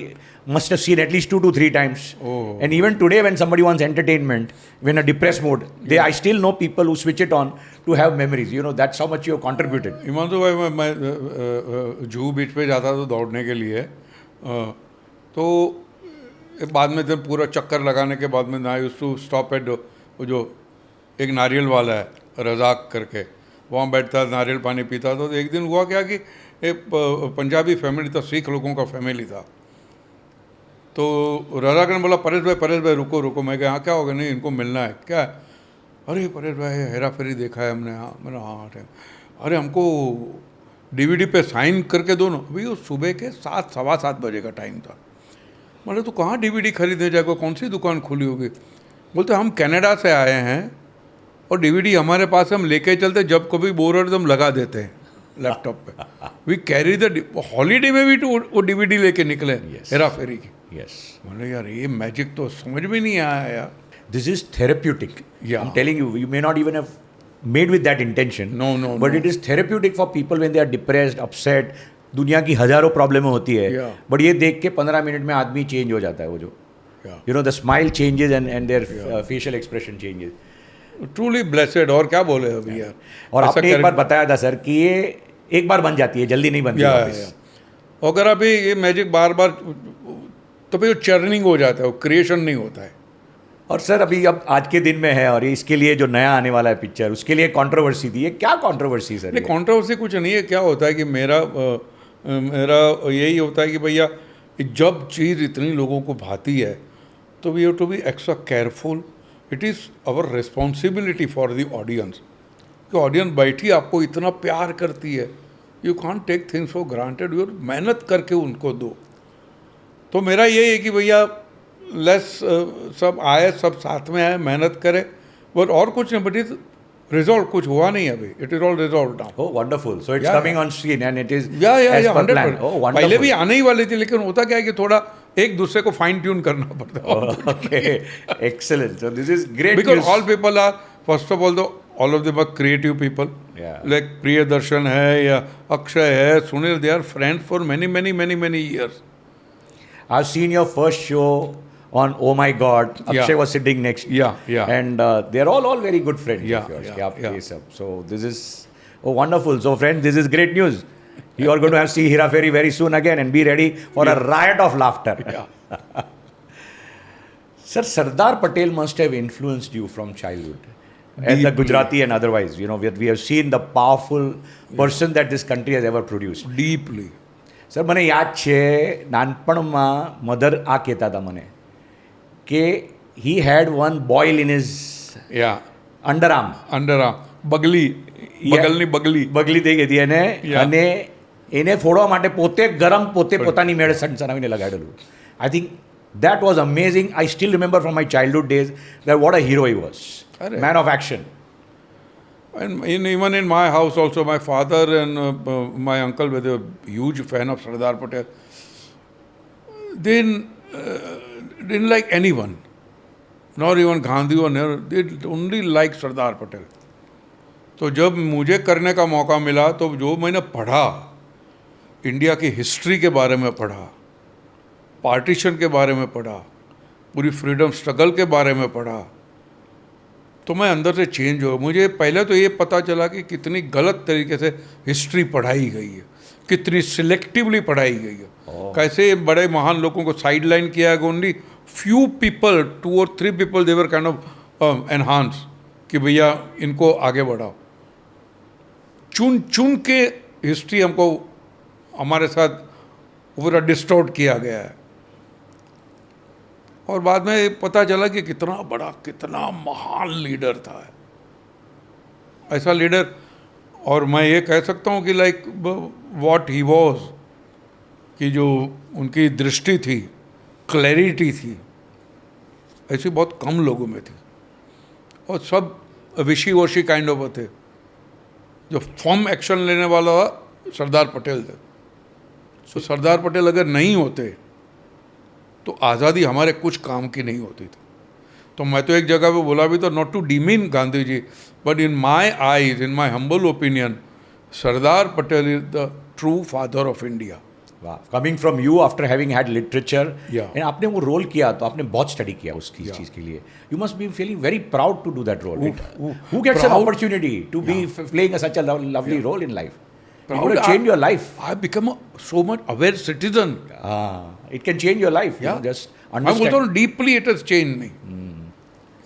must have seen at least 2 to 3 times. And even today, when somebody wants entertainment, when a depressed mood, I still know people who switch it on to have memories. You know, that's how much you have contributed. Himanshu भाई, मैं जुहू बीच पे जाता था दौड़ने के लिए, तो बाद में जब पूरा चक्कर लगाने के बाद में I used to stop at वो जो एक नारियल वाला है रजाक करके, वहाँ बैठता नारियल पानी पीता था। तो एक दिन हुआ क्या कि एक पंजाबी फैमिली था, सिख लोगों का फैमिली था। तो रजाक ने बोला परेश भाई रुको रुको। मैं कहा हाँ क्या होगा, नहीं इनको मिलना है। क्या है? अरे परेश भाई हेरा फेरी देखा है हमने। हाँ मैंने हाँ। अरे हमको DVD पे साइन करके दो ना। अभी वो सुबह के 7 सवा 7 बजे का टाइम था। बोले तो कहाँ DVD खरीदने जाएगा, कौन सी दुकान खुली होगी? बोलते हम कनाडा से आए हैं और DVD हमारे पास हम लेके चलते, जब कभी बोर हो तो हम लगा देते हैं लैपटॉप पे। वी कैरी द हॉलीडे में भी तो वो DVD लेके निकले हेरा फेरी की। Yes. बोले यार ये मैजिक तो समझ में नहीं आया यार। This is therapeutic. Yeah. I'm telling you, you may not even have made with that intention. No. But it is therapeutic for people when they are depressed, upset. दुनिया की हजारों प्रॉब्लमें होती है, Yeah. बट ये देख के 15 मिनट में आदमी चेंज हो जाता है। वो जो Yeah. The smile changes and their facial expression changes. Truly blessed. और क्या बोले अभी यार। और ऐसा आपने एक कर- बार बताया था सर कि ये एक बार बन जाती है, जल्दी नहीं बनती वापस। अगर अभी ये मैजिक बार बार, तो फिर चर्निंग हो जाता है, वो क्रिएशन नहीं होता है। और सर अभी अब आज के दिन में है, और इसके लिए जो नया आने वाला है पिक्चर, उसके लिए कंट्रोवर्सी थी। ये क्या कंट्रोवर्सी सर? नहीं कंट्रोवर्सी कुछ नहीं है। क्या होता है कि मेरा यही होता है कि भैया जब चीज़ इतनी लोगों को भाती है तो we have to be extra careful. It is our responsibility for the audience कि ऑडियंस बैठी आपको इतना प्यार करती है, you can't take things for granted. You मेहनत करके उनको दो। तो मेरा यही है कि भैया लेस सब आए, सब साथ में आए, मेहनत करें, बट और कुछ नहीं। बट इज रिजॉल्व कुछ हुआ नहीं अभी। It is all resolve now. Oh, wonderful. So it's Yeah, coming on screen and it is या as per 100%। plan. Oh, wonderful. पहले भी आने ही वाली थी, लेकिन होता क्या है कि थोड़ा एक दूसरे को फाइन ट्यून करना पड़ता है। Oh, okay. Excellent. So this is great because news. All people are first of all all of them are creative people. Yeah. Like Priyadarshan है या अक्षय है, Sunil, they are friends for many years। I've seen your first show on Oh My God. Akshay Yeah. was sitting next. Yeah. And they're all very good friends Yeah, of yours. yeah, कि आप yeah. ये सब. So this is wonderful. So friends, this is great news. You are going to have see Hera Pheri very soon again and be ready for a riot of laughter. Sir, Sardar Patel must have influenced you from childhood. As a Deeply. Gujarati and otherwise, we have seen the powerful person that this country has ever produced. Deeply. Sir મને યાદ છે નાનપણમાં mother આ કહેતા હતા મને કે he had one boil in his યા underarm. અંડરઆર્મ બગલી, બગલની બગલી। બગલી થઈ ગઈ હતી અને Yeah. અને એને ફોડવા માટે પોતે ગરમ પોતે પોતાની મેળે સનસનાવીને લગાડેલું. I think that was amazing. I still remember from my childhood days that what a hero he was. અરે. Man of action. And even in my house also, my father and my uncle were a huge fan of Sardar Patel. They didn't like anyone, nor even Gandhi or Nehru. They only liked Sardar Patel. तो जब मुझे करने का मौका मिला तो जो मैंने पढ़ा, इंडिया की हिस्ट्री के बारे में पढ़ा, पार्टीशन के बारे में पढ़ा, पूरी फ्रीडम स्ट्रगल के बारे में पढ़ा, तो मैं अंदर से चेंज हो। मुझे पहले तो ये पता चला कि कितनी गलत तरीके से हिस्ट्री पढ़ाई गई है, कितनी सिलेक्टिवली पढ़ाई गई है, कैसे बड़े महान लोगों को साइड लाइन किया है। Only few people, 2 or 3 people they were kind of enhance कि भैया इनको आगे बढ़ाओ। चुन चुन के हिस्ट्री हमको हमारे साथ पूरा डिस्टॉर्ट किया गया है। और बाद में पता चला कि कितना बड़ा, कितना महान लीडर था ऐसा लीडर। और मैं ये कह सकता हूँ कि लाइक व्हाट ही वाज, कि जो उनकी दृष्टि थी, क्लैरिटी थी, ऐसी बहुत कम लोगों में थी। और सब विशी वशी काइंड ऑफ थे। जो फर्म एक्शन लेने वाला सरदार पटेल थे। तो सरदार पटेल अगर नहीं होते तो आज़ादी हमारे कुछ काम की नहीं होती थी। तो मैं तो एक जगह पे बोला भी तो, not to demean Gandhi ji, but in my eyes, in my humble opinion, Sardar Patel is the true father of India. वाह, coming from you after having had literature, Yeah. And आपने वो रोल किया तो आपने बहुत स्टडी किया उसकी Yeah. चीज़ के लिए। You must be feeling very proud to do that role. Oof. Who gets an Proud. Opportunity to be playing such a lovely role in life? It Proud. would have changed your life. I become a so much aware citizen. It can change your life. Yeah. Just मैं बोलता understand. हूँ deeply it has change मी,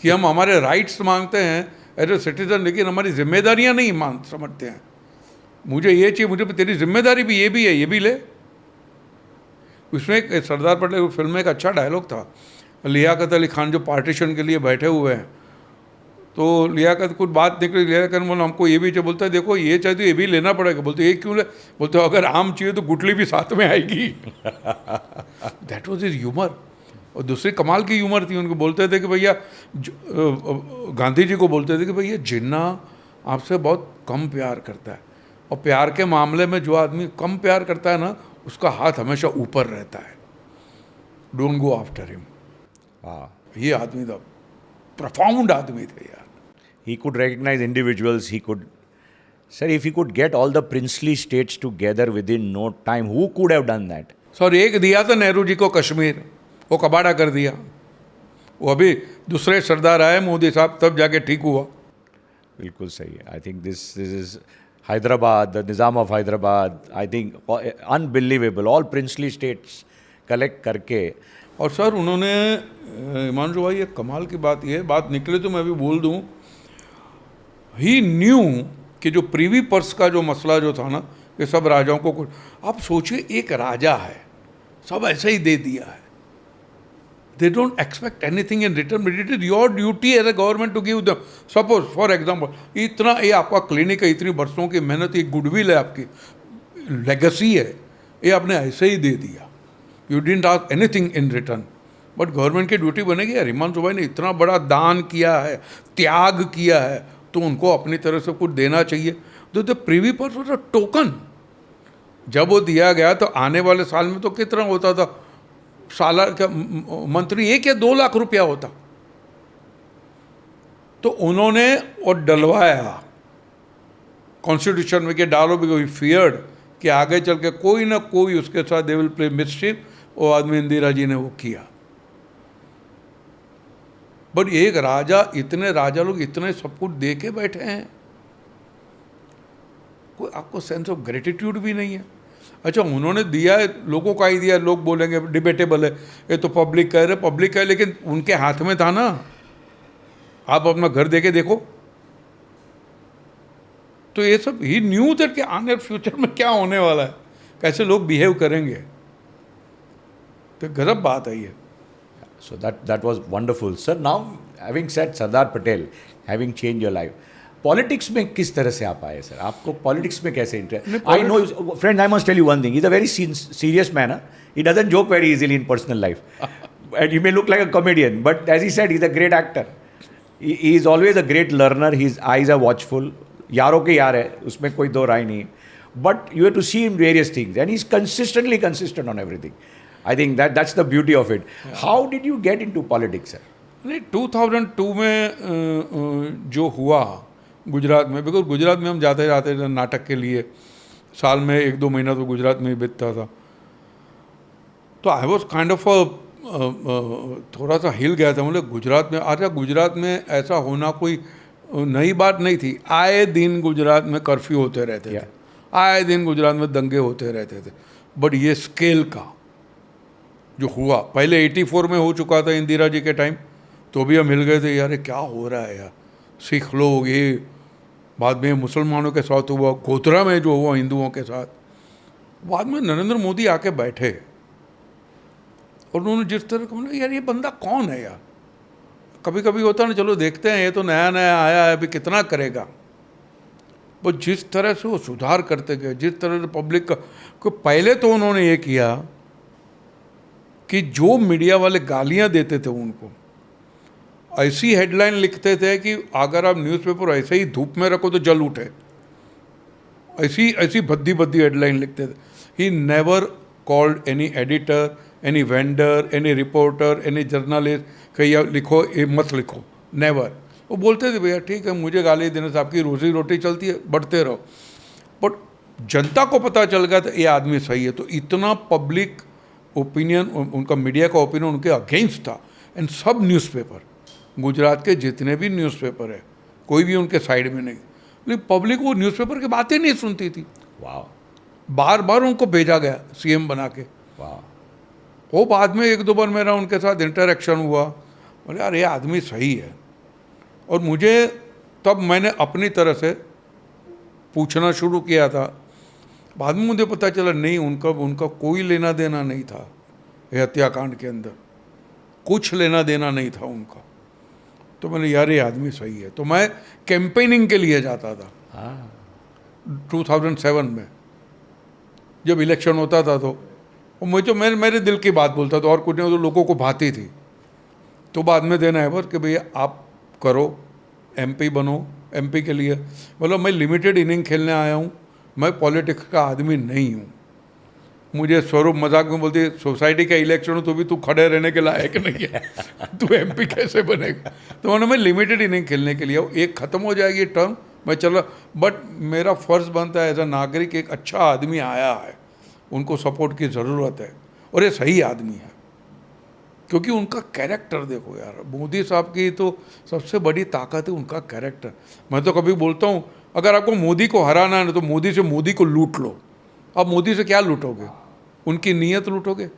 कि हम हमारे rights मांगते हैं as a citizen, लेकिन हमारी जिम्मेदारियां नहीं समझते हैं। मुझे ये चाहिए, मुझे तेरी जिम्मेदारी भी है, ये भी ले। उसमें एक सरदार पटेल फिल्म में एक अच्छा डायलॉग था, लियाकत अली खान जो पार्टीशन के लिए बैठे हुए हैं, तो लियाकत कुछ बात निकली, लियाकत बोला हमको ये भी चाहिए, बोलता है देखो ये चाहिए तो ये भी लेना पड़ेगा। बोलते ये क्यों ले? बोलते अगर आम चाहिए तो गुटली भी साथ में आएगी। That was his humour. और दूसरी कमाल की ह्यूमर थी, उनको बोलते थे कि भैया, गांधी जी को बोलते थे कि भैया जिन्ना आपसे बहुत कम प्यार करता है, और प्यार के मामले में जो आदमी कम प्यार करता है ना, उसका हाथ हमेशा ऊपर रहता है। Don't go after him. ये आदमी था, profound आदमी थे यार। He could recognize individuals. He could, sir, if he could get all the princely states together within no time, who could have done that? Sir एक दिया था नेहरू जी को कश्मीर, वो कबाड़ा कर दिया। वो अभी दूसरे सरदार आए मोदी साहब, तब जाके ठीक हुआ। बिल्कुल सही है। I think this is Hyderabad, the Nizam of Hyderabad. I think unbelievable. All princely states collect करके। और सर उन्होंने, हिमांशु भाई, एक कमाल की बात ये, बात निकले तो मैं अभी बोल दूं, ही न्यू कि जो प्रीवी पर्स का जो मसला जो था ना, कि सब राजाओं को कुछ, आप सोचिए एक राजा है, सब ऐसे ही दे दिया है, they don't expect anything in return, but it is your duty as a government to give them. Suppose for example, इतना ये आपका क्लिनिक है, इतनी बरसों की मेहनत, ये गुडविल है, आपकी लेगेसी है, ये आपने ऐसे ही दे दिया, you didn't ask anything in return. But government की ड्यूटी बनेगी यार, हिमांशु भाई ने इतना बड़ा दान किया है, त्याग किया है, तो उनको अपनी तरफ से कुछ देना चाहिए। तो the Privi purse was a token. जब वो दिया गया तो आने वाले साल में तो कितना होता था, साला का मंत्री 1 या 2 लाख रुपया होता। तो उन्होंने और डलवाया कॉन्स्टिट्यूशन में कि डालो, बिकॉज फियर्ड कि आगे चल के कोई ना कोई उसके साथ दे विल प्ले मिसचिफ। वो आदमी इंदिरा जी ने वो किया। बट एक राजा, इतने राजा लोग इतने सब कुछ दे के बैठे हैं, कोई आपको सेंस ऑफ ग्रेटिट्यूड भी नहीं है। अच्छा उन्होंने दिया है, लोगों का ही दिया, लोग बोलेंगे डिबेटेबल है, ये तो पब्लिक कह रहे, पब्लिक है, लेकिन उनके हाथ में था ना। आप अपना घर देके देखो। तो ये सब ही न्यू दैट कि आने फ्यूचर में क्या होने वाला है, कैसे लोग बिहेव करेंगे। तो गजब बात है ये। So that was wonderful. Sir, now having said Sardar Patel, having changed your life, politics में किस तरह से आप आए सर? आपको पॉलिटिक्स में कैसे interest? I know friend, I must tell you one thing, is a very serious man. He doesn't joke very easily in personal life. And he may look like a comedian, but as he said, he's a great actor. He is always a great learner. His eyes are watchful. यारों के यार है, उसमें कोई दो राय नहीं. But you have to see him various things, and he's consistently consistent on everything. I think that's the beauty of it. Yeah. How did you get into politics, sir? नहीं, 2002 में जो हुआ गुजरात में, बिकॉज गुजरात में हम जाते जाते थे नाटक के लिए, साल में 1-2 महीना तो गुजरात में ही बीतता था. तो आई वॉज काइंड ऑफ थोड़ा सा हिल गया था. मतलब गुजरात में, अच्छा गुजरात में ऐसा होना कोई नई बात नहीं थी. आए दिन गुजरात में कर्फ्यू होते रहते थे, आए दिन गुजरात में दंगे होते रहते थे. बट ये स्केल का जो हुआ, पहले 84 में हो चुका था इंदिरा जी के टाइम, तो भी हम हिल गए थे, यार क्या हो रहा है यार. सिख लोग, ये बाद में मुसलमानों के साथ हुआ, गोधरा में जो हुआ हिंदुओं के साथ. बाद में नरेंद्र मोदी आके बैठे और उन्होंने जिस तरह का, यार ये बंदा कौन है यार. कभी कभी होता ना, चलो देखते हैं, ये तो नया नया आया है, अभी कितना करेगा. वो जिस तरह से वो सुधार करते गए, जिस तरह से पब्लिक का पहले तो उन्होंने ये किया कि जो मीडिया वाले गालियां देते थे उनको, ऐसी हेडलाइन लिखते थे कि अगर आप न्यूज़पेपर ऐसे ही धूप में रखो तो जल उठे. ऐसी ऐसी भद्दी भद्दी हेडलाइन लिखते थे. He never called any editor, any vendor, any reporter, any journalist कि यह लिखो, ये मत लिखो. नेवर. वो बोलते थे भैया ठीक है, मुझे गाली देने से आपकी रोजी रोटी चलती है, बढ़ते रहो. बट जनता को पता चल गया था ये आदमी सही है. तो इतना पब्लिक ओपिनियन, उनका मीडिया का ओपिनियन उनके अगेंस्ट था. एंड सब न्यूज़पेपर, गुजरात के जितने भी न्यूज़पेपर है, कोई भी उनके साइड में नहीं. लेकिन पब्लिक वो न्यूज़पेपर की बातें नहीं सुनती थी. वाह. बार बार उनको भेजा गया सीएम बना के. वाह. वो बाद में 1-2 बार मेरा उनके साथ इंटरेक्शन हुआ. बोले यार ये आदमी सही है. और मुझे तब मैंने अपनी तरह से पूछना शुरू किया था। बाद में मुझे पता चला नहीं, उनका उनका कोई लेना देना नहीं था ये हत्याकांड के अंदर, कुछ लेना देना नहीं था उनका। तो मैंने यार ये आदमी सही है। तो मैं कैंपेनिंग के लिए जाता था 2007 में, जब इलेक्शन होता था तो मुझे मेरे दिल की बात बोलता था और कुछ नहीं, तो लोगों को भाती थी। तो बाद में देना है पर कि भैया आप करो, एमपी बनो, एमपी के लिए मतलब मैं लिमिटेड इनिंग खेलने आया हूँ, मैं पॉलिटिक्स का आदमी नहीं हूँ। मुझे स्वरूप मजाक में बोलती है सोसाइटी का इलेक्शन हो तो भी तू खड़े रहने के लायक नहीं है, तू एमपी कैसे बनेगा। तो मैं लिमिटेड इनिंग खेलने के लिए हूँ, एक ख़त्म हो जाएगी टर्म, मैं चल रहा, बट मेरा फ़र्ज़ बनता है एज अ नागरिक, एक अच्छा आदमी आया है, उनको सपोर्ट की ज़रूरत है और ये सही आदमी है। क्योंकि उनका कैरेक्टर देखो यार, मोदी साहब की तो सबसे बड़ी ताकत है उनका कैरेक्टर। मैं तो कभी बोलता हूँ अगर आपको मोदी को हराना है ना तो मोदी को लूट लो। आप मोदी से क्या लूटोगे? उनकी नीयत लूटोगे,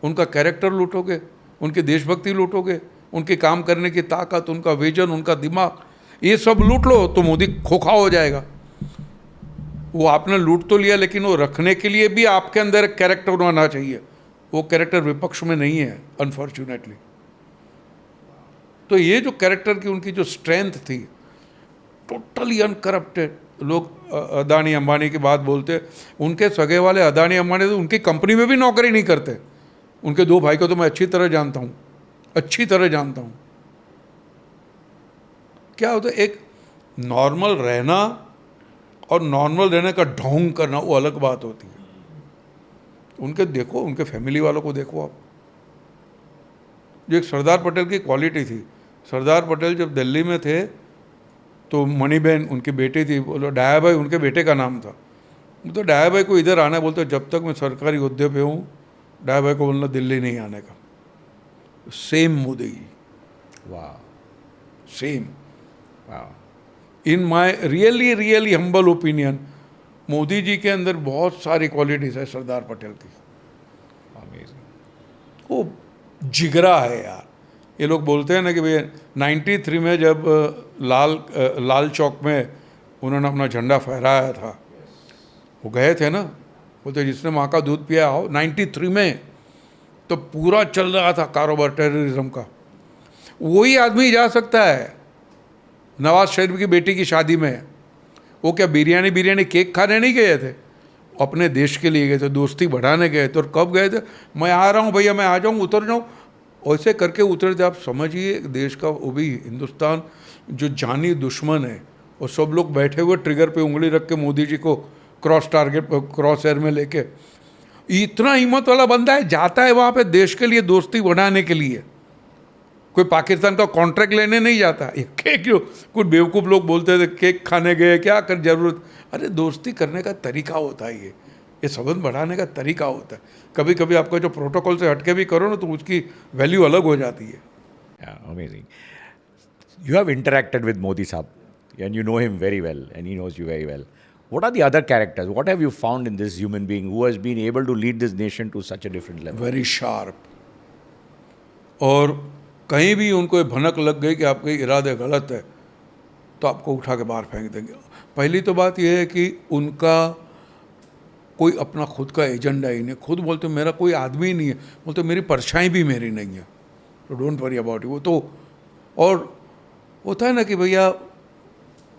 उनका कैरेक्टर लूटोगे, उनकी देशभक्ति लूटोगे, उनके काम करने की ताकत, उनका विजन, उनका दिमाग, ये सब लूट लो तो मोदी खोखा हो जाएगा। वो आपने लूट तो लिया लेकिन वो रखने के लिए भी आपके अंदर एक कैरेक्टर होना चाहिए। वो कैरेक्टर विपक्ष में नहीं है अनफॉर्चुनेटली। तो ये जो कैरेक्टर की उनकी जो स्ट्रेंथ थी, टोटली अनकरप्टेड। लोग अदानी अंबानी की बात बोलते, उनके सगे वाले अदानी अंबानी तो उनकी कंपनी में भी नौकरी नहीं करते। उनके दो भाई को तो मैं अच्छी तरह जानता हूँ, अच्छी तरह जानता हूँ। क्या होता है, एक नॉर्मल रहना और नॉर्मल रहने का ढोंग करना वो अलग बात होती है। उनके देखो, उनके फैमिली वालों को देखो आप। जो एक सरदार पटेल की क्वालिटी थी, सरदार पटेल जब दिल्ली में थे तो मणिबेन उनकी बेटी थी, बोलो डाया भाई उनके बेटे का नाम था। तो डाया भाई को इधर आना, बोलते जब तक मैं सरकारी ओहदे पे हूँ डाया भाई को बोलना दिल्ली नहीं आने का। सेम मोदी, वाह, सेम। वाह। In my really really humble opinion, Modi ji के अंदर बहुत सारी क्वालिटीज़ है सरदार पटेल की। अमेजिंग। वो जिगरा है यार। ये लोग बोलते हैं ना कि भैया 93 में जब लाल चौक में उन्होंने अपना झंडा फहराया था, वो गए थे ना, बोलते जिसने माँ का दूध पिया हो, 93 में तो पूरा चल रहा था कारोबार टेररिज्म का। वही आदमी जा सकता है नवाज शरीफ की बेटी की शादी में। वो क्या बिरयानी केक खाने नहीं गए थे, अपने देश के लिए गए थे, दोस्ती बढ़ाने गए थे। और कब गए थे? मैं आ रहा हूँ भैया, मैं आ जाऊँ, उतर जाऊँ, ऐसे करके उतरे थे। आप समझिए देश का, वो भी हिंदुस्तान जो जानी दुश्मन है, और सब लोग बैठे हुए ट्रिगर पे उंगली रख के मोदी जी को क्रॉस एयर में लेके। इतना हिम्मत वाला बंदा है, जाता है वहाँ पे देश के लिए दोस्ती बढ़ाने के लिए। कोई पाकिस्तान का कॉन्ट्रैक्ट लेने नहीं जाता। ये केक, जो कुछ बेवकूफ़ लोग बोलते थे केक खाने गए, क्या कर जरूरत। अरे दोस्ती करने का तरीका होता है, ये संबंध बढ़ाने का तरीका होता है। कभी कभी आपका जो प्रोटोकॉल से हटके भी करो ना तो उसकी वैल्यू अलग हो जाती है। Amazing. You have interacted with Modi Saab and you know him very well and he knows you very well. What are the other characters? What have you found in this human being who has been able to lead this nation to such a different level? Very sharp. और कहीं भी उनको ये भनक लग गई कि आपके इरादे गलत है तो आपको उठा के बाहर फेंक देंगे। पहली तो बात यह है कि उनका कोई अपना खुद का एजेंडा ही नहीं। खुद बोलते मेरा कोई आदमी ही नहीं है, बोलते मेरी परछाई भी मेरी नहीं है, तो डोंट वरी अबाउट इट। वो तो, और होता है ना कि भैया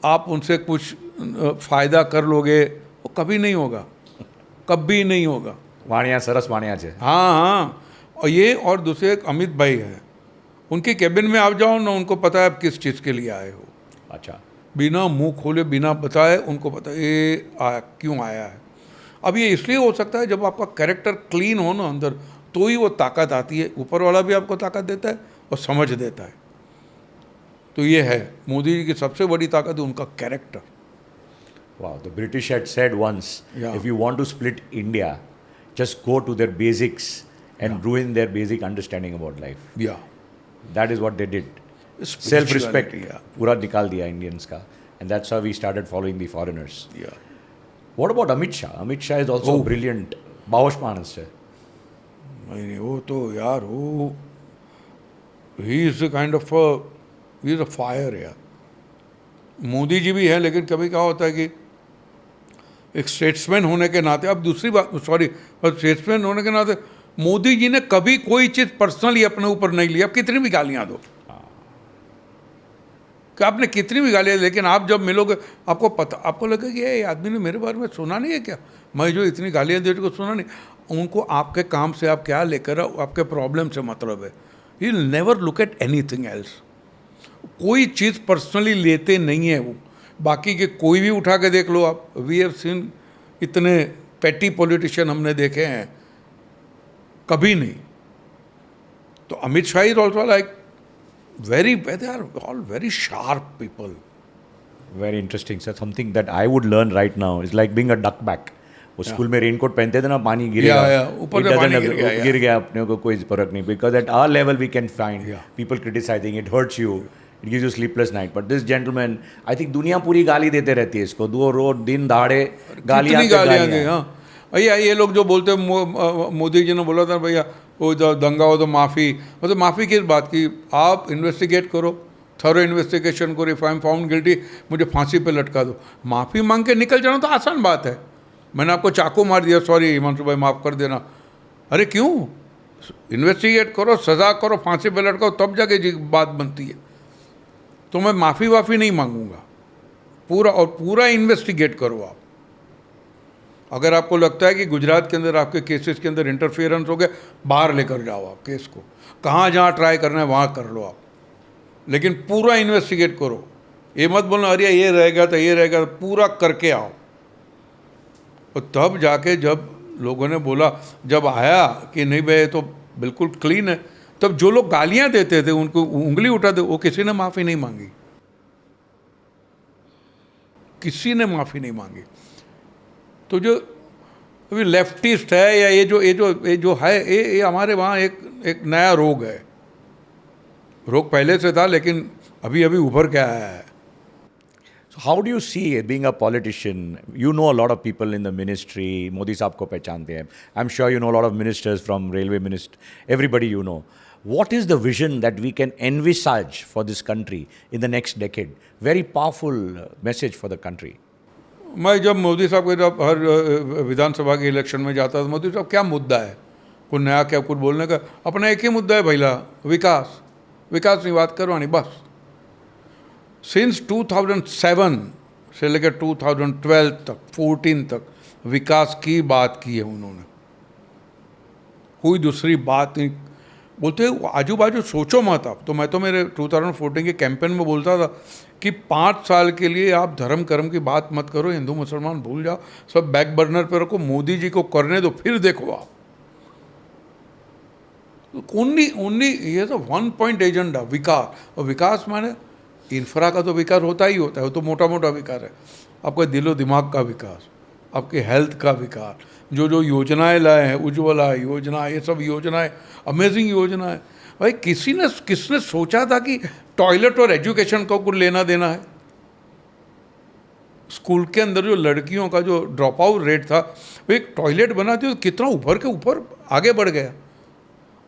आप उनसे कुछ फ़ायदा कर लोगे, वो कभी नहीं होगा, कभी नहीं होगा। वाणिया सरस वाणिया છે। हाँ। और ये, और दूसरे एक अमित भाई है, उनके कैबिन में आप जाओ ना, उनको पता है आप किस चीज़ के लिए आए हो। अच्छा। बिना मुंह खोले, बिना बताए उनको पता है ये क्यों आया है। अब ये इसलिए हो सकता है जब आपका कैरेक्टर क्लीन हो ना अंदर, तो ही वो ताकत आती है। ऊपर वाला भी आपको ताकत देता है और समझ देता है। तो ये है मोदी जी की सबसे बड़ी ताकत है उनका character. Wow, the British had said once, Yeah. if you want to split India, just go to their basics and ruin their basic understanding about life. या That is what they did. Spirituality, Self-respect yeah. पूरा निकाल दिया Indians का, and that's how we started following the foreigners. या What about Amit Shah? Amit Shah is also Oh. brilliant. बाहोश मानस है। नहीं, वो तो यार, वो he is kind of he is a fire यार। मोदी जी भी है, लेकिन कभी क्या होता है कि एक स्टेट्समैन होने के नाते, अब दूसरी बात, सॉरी, स्टेट्समैन होने के नाते मोदी जी ने कभी कोई चीज़ पर्सनली अपने ऊपर नहीं ली। अब कितनी भी गालियाँ दो, कि आपने कितनी भी गालियाँ, लेकिन आप जब मिलोगे आपको पता, आपको लगेगा कि ये आदमी ने मेरे बारे में सुना नहीं है क्या, मैं जो इतनी गालियाँ दे को सुना नहीं। उनको आपके काम से आप क्या लेकर आओ, आपके प्रॉब्लम से मतलब है। He will never look at anything else. कोई चीज़ पर्सनली लेते नहीं है वो। बाकी के कोई भी उठा के देख लो आप, वी हैव सीन इतने पेटी पॉलिटिशियन हमने देखे हैं, कभी नहीं। तो Amit Shah is also like they are all very sharp people. Very interesting, sir. Something that I would learn right now is like being a duck back. वो स्कूल में रेनकोट पहनते थे ना, पानी गिरेगा, ऊपर से पानी गिर गया, अपने को कोई फर्क नहीं, because at our level we can find people criticising, it hurts you, it gives you sleepless night. But this gentleman, I think दुनिया पूरी गाली देते रहती है इसको, दो रोज दिन दहाड़े गालियाँ। ये लोग जो बोलते हैं, मोदी जी ने बोला था भैया वो दंगा हो तो माफ़ी, मतलब माफ़ी किस बात की? आप इन्वेस्टिगेट करो, थरो इन्वेस्टिगेशन करो, if I am found guilty मुझे फांसी पे लटका दो। माफ़ी मांग के निकल जाना तो आसान बात है। मैंने आपको चाकू मार दिया, सॉरी हिमांशु भाई माफ़ कर देना। अरे क्यों? इन्वेस्टिगेट करो, सज़ा करो, फांसी पे लटकाओ, तब जाके जी बात बनती है। तो मैं माफ़ी वाफ़ी नहीं मांगूंगा, पूरा इन्वेस्टिगेट करो आप। अगर आपको लगता है कि गुजरात के अंदर आपके केसेस के अंदर इंटरफेरेंस हो गया, बाहर लेकर जाओ आप केस को, कहाँ जहाँ ट्राई करना है वहाँ कर लो आप, लेकिन पूरा इन्वेस्टिगेट करो। ये मत बोलना अरे ये रहेगा तो ये रहेगा, पूरा करके आओ। और तब जाके जब लोगों ने बोला, जब आया कि नहीं भाई तो बिल्कुल क्लीन है, तब जो लोग गालियाँ देते थे उनको उंगली उठाते, वो किसी ने माफ़ी नहीं मांगी, किसी ने माफ़ी नहीं मांगी। तो जो अभी लेफ्टिस्ट है या ये जो है, ये हमारे वहाँ एक नया रोग है। रोग पहले से था लेकिन अभी उभर के आया है। So how do you see it being a politician? You know a lot of people in the ministry. Modi साहब को पहचानते हैं. I'm sure you know a lot of ministers from railway minister. Everybody you know. What is the vision that we can envisage for this country in the next decade? Very powerful message for the country. मैं जब मोदी साहब के जब हर विधानसभा के election में जाता था, मोदी साहब क्या मुद्दा है, कुछ नया क्या कुछ बोलने का, अपना एक ही मुद्दा है भैया, विकास, विकास की बात करवानी बस। सिंस 2007 से लेकर 2012 तक 14 तक विकास की बात की है उन्होंने, कोई दूसरी बात नहीं। बोलते आजू बाजू सोचो मत आप। तो मैं तो मेरे 2014 के कैंपेन में बोलता था कि 5 साल के लिए आप धर्म कर्म की बात मत करो, हिंदू मुसलमान भूल जाओ, सब बैक बर्नर पे रखो, मोदी जी को करने दो, फिर देखो आप। ओनली ये तो 1 पॉइंट एजेंडा, विकास। और विकास माने इंफ्रा का तो विकास होता ही होता है, वो तो मोटा मोटा विकास है। आपके दिलो दिमाग का विकास, आपके हेल्थ का विकास, जो योजनाएं लाए हैं, उज्ज्वला योजना, ये सब योजनाएं अमेजिंग योजना है भाई। किसने सोचा था कि टॉयलेट और एजुकेशन का कुछ लेना देना है? स्कूल के अंदर जो लड़कियों का जो ड्रॉप आउट रेट था, वो एक टॉयलेट बनाती तो कितना ऊपर के ऊपर आगे बढ़ गया।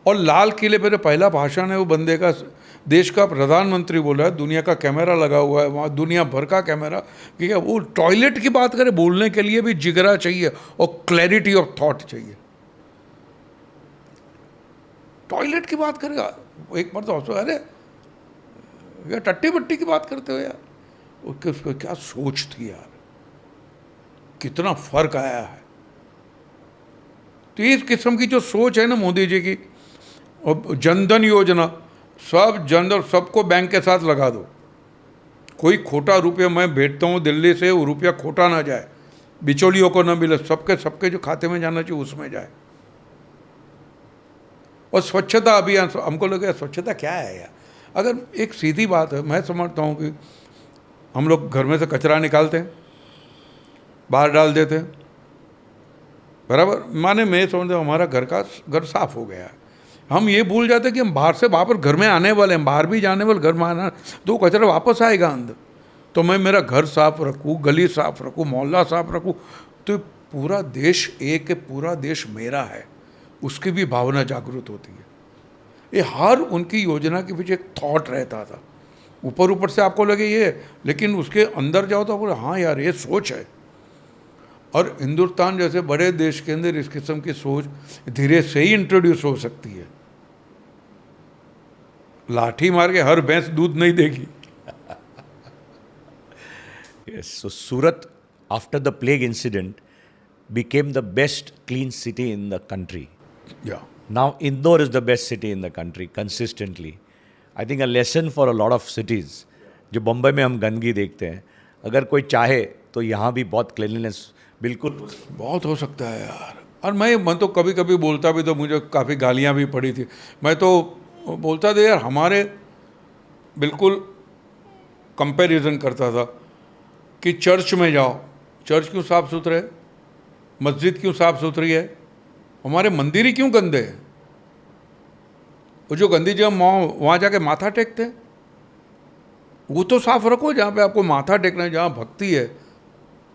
और लाल किले पर पहला भाषण है वो बंदे का, देश का प्रधानमंत्री बोल रहा है, दुनिया का कैमरा लगा हुआ है वहाँ, दुनिया भर का कैमरा, कि वो टॉयलेट की बात करे, बोलने के लिए भी जिगरा चाहिए और क्लैरिटी ऑफ थॉट चाहिए। टॉयलेट की बात करेगा एक बार तो अरे यार टट्टी बट्टी की बात करते हो यार, उसको क्या सोच थी यार, कितना फर्क आया है। तो इस किस्म की जो सोच है ना मोदी जी की, और जनधन योजना, सब जनधन सबको बैंक के साथ लगा दो, कोई खोटा रुपया मैं भेजता हूँ दिल्ली से, वो रुपया खोटा ना जाए, बिचौलियों को ना मिले, सबके जो खाते में जाना चाहिए उसमें जाए। और स्वच्छता अभियान, हमको लगे स्वच्छता क्या है यार। अगर एक सीधी बात है, मैं समझता हूँ कि हम लोग घर में से कचरा निकालते हैं, बाहर डाल देते हैं, बराबर, माने मैं समझता हूँ हमारा घर साफ हो गया है। हम ये भूल जाते हैं कि हम बाहर से वापस घर में आने वाले हैं, बाहर भी जाने वाले, घर में आना, तो कचरा वापस आएगा अंदर। तो मैं मेरा घर साफ रखूँ, गली साफ रखूँ, मोहल्ला साफ रखूँ, तो पूरा देश एक है, पूरा देश मेरा है, उसकी भी भावना जागृत होती है। ये हर उनकी योजना के पीछे एक थॉट रहता था। ऊपर से आपको लगे ये, लेकिन उसके अंदर जाओ तो बोले हाँ यार ये सोच है। और हिंदुस्तान जैसे बड़े देश के अंदर इस किस्म की सोच धीरे से ही इंट्रोड्यूस हो सकती है। लाठी मार के हर भैंस दूध नहीं देगी। Yes, so Surat, after the plague incident, became the best clean city in the country. या Now Indore is the best city in the country consistently. I think a lesson for a lot of cities. जो बम्बई में हम गंदगी देखते हैं, अगर कोई चाहे तो यहाँ भी बहुत क्लीनलीनेस बिल्कुल। बहुत हो सकता है यार। और मैं तो कभी कभी बोलता भी, तो मुझे काफ़ी गालियाँ भी पड़ी थी। मैं तो बोलता था यार, हमारे बिल्कुल कंपैरिजन करता था कि चर्च में जाओ, चर्च क्यों साफ़ सुथरे है, मस्जिद क्यों साफ़ सुथरी है, हमारे मंदिर ही क्यों गंदे हैं। वो जो गंदी जगह वहाँ जाके माथा टेकते हैं, वो तो साफ रखो। जहाँ पे आपको माथा टेकना है, जहाँ भक्ति है,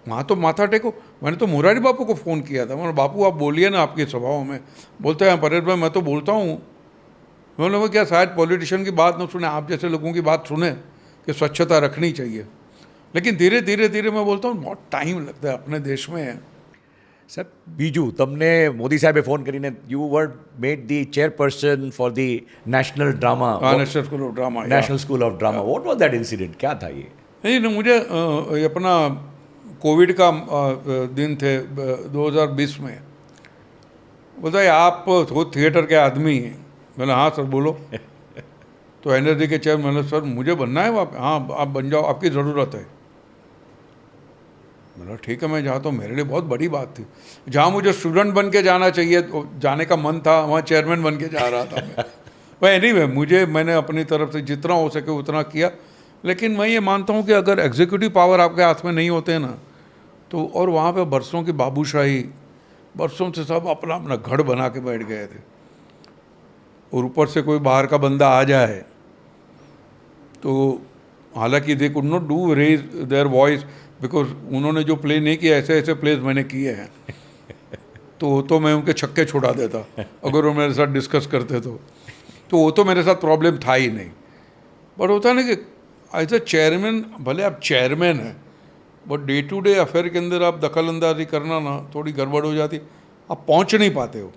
वहाँ तो माथा टेको। मैंने तो मुरारी बापू को फ़ोन किया था, मैंने बापू आप बोलिए ना आपकी सभाओं में। बोलते हैं परेश भाई मैं तो बोलता हूँ। मैंने वो क्या शायद पॉलिटिशियन की बात न सुने, आप जैसे लोगों की बात सुने कि स्वच्छता रखनी चाहिए। लेकिन धीरे धीरे धीरे मैं बोलता हूँ बहुत टाइम लगता है अपने देश में। સર બીજું તમને મોદી સાહેબે ફોન કરીને you var made the chairperson for the national drama national school of drama. National school of drama what was that incident क्या था ये नहीं ना, मुझे ये अपना कोविड का दिन थे 2020 में। बोलता है आप तो थिएटर के आदमी हैं। मैंने हाँ सर बोलो। तो एनर्जी के चेयर, मैंने सर मुझे बनना है वहाँ पे। हाँ आप बन जाओ, आपकी ज़रूरत है। मैंने ठीक है मैं जाता हूँ। मेरे लिए बहुत बड़ी बात थी। जहाँ मुझे स्टूडेंट बन के जाना चाहिए, तो जाने का मन था, वहाँ चेयरमैन बन के जा रहा था मैं। वह एनीवे मैंने अपनी तरफ से जितना हो सके उतना किया। लेकिन मैं ये मानता हूँ कि अगर एग्जीक्यूटिव पावर आपके हाथ में नहीं होते ना, तो और वहाँ पे बरसों की बाबूशाही, बरसों से सब अपना अपना घर बना के बैठ गए थे, और ऊपर से कोई बाहर का बंदा आ जाए तो हालांकि they could not do raise their voice, because उन्होंने जो प्ले नहीं किया, ऐसे ऐसे प्लेस मैंने किए हैं। तो मैं उनके छक्के छुड़ा देता अगर वो मेरे साथ डिस्कस करते तो वो तो मेरे साथ प्रॉब्लम था ही नहीं। बट होता है ना कि एज ए चेयरमैन, भले आप चेयरमैन हैं, but day to day affair के अंदर आप दखल अंदाजी करना ना, थोड़ी गड़बड़ हो जाती, आप पहुंच नहीं पाते हो।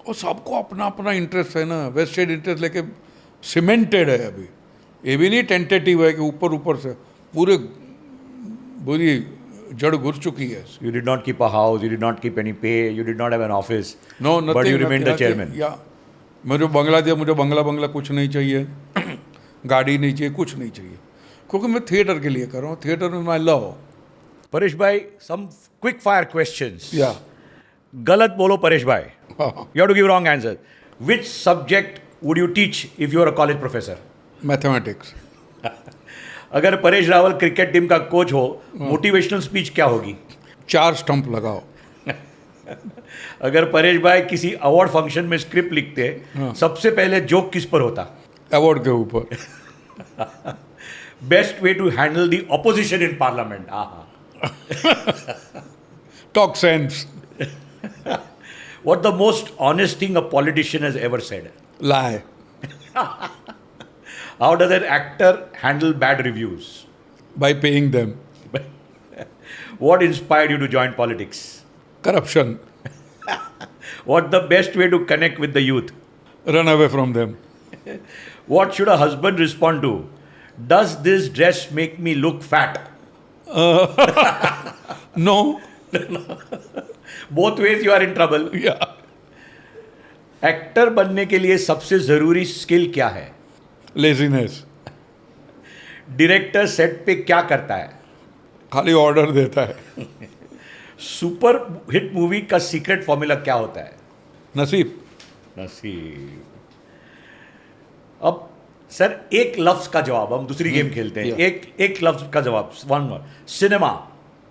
और सबको अपना अपना इंटरेस्ट है ना, वेस्टेड इंटरेस्ट लेके सीमेंटेड है। अभी ये भी नहीं टेंटेटिव है कि ऊपर ऊपर से पूरे बुरी जड़ घुस चुकी है। you did not keep a house, you did not keep any pay, you did not have an office, no nothing, but you remained the chairman. या मुझे बंगला दिया, मुझे बंगला कुछ नहीं चाहिए, गाड़ी नहीं चाहिए, कुछ नहीं चाहिए, क्योंकि मैं थिएटर के लिए कर रहा हूँ। थिएटर में माई लव। परेश भाई some quick fire questions. या गलत बोलो परेश भाई, you have to give wrong answer. Which subject would you teach if you were a college professor? Mathematics. अगर परेश रावल क्रिकेट टीम का कोच हो, मोटिवेशनल स्पीच क्या होगी? 4 स्टंप लगाओ। अगर परेश भाई किसी अवार्ड फंक्शन में स्क्रिप्ट लिखते, सबसे पहले जोक किस पर होता? अवार्ड के ऊपर। Best way to handle the opposition in parliament? Talk sense. What the most honest thing a politician has ever said? lie. How does an actor handle bad reviews? By paying them. What inspired you to join politics? Corruption. What the best way to connect with the youth? Run away from them. What should a husband respond to? Does this dress make me look fat? No. Both ways you are in trouble. Yeah. Actor बनने के लिए सबसे जरूरी skill क्या है? Laziness. Director set पे क्या करता है? खाली ऑर्डर देता है। सुपर हिट मूवी का सीक्रेट फॉर्मूला क्या होता है? नसीब। नसीब। अब सर एक लफ्ज का जवाब, हम दूसरी गेम खेलते हैं। एक लफ्ज का जवाब, one word. Cinema.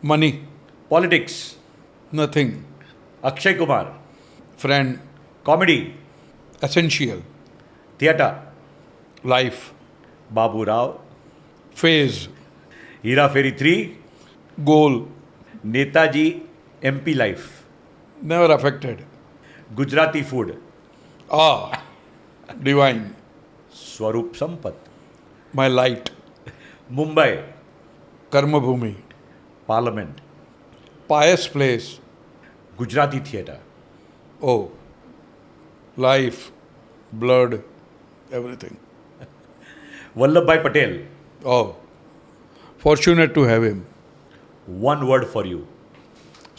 Money. Politics. Nothing. Akshay Kumar. Friend. Comedy. Essential. Theatre. Life. Babu Rao. Phase. Hera Pheri 3। Goal. Netaji MP life. Never affected. Gujarati food. Divine. Swaroop Sampat. My light. Mumbai. कर्मभूमि। Parliament. pious place. Gujarati theatre. Oh, life, blood, everything. Vallabhbhai Patel. Oh, fortunate to have him. One word for you.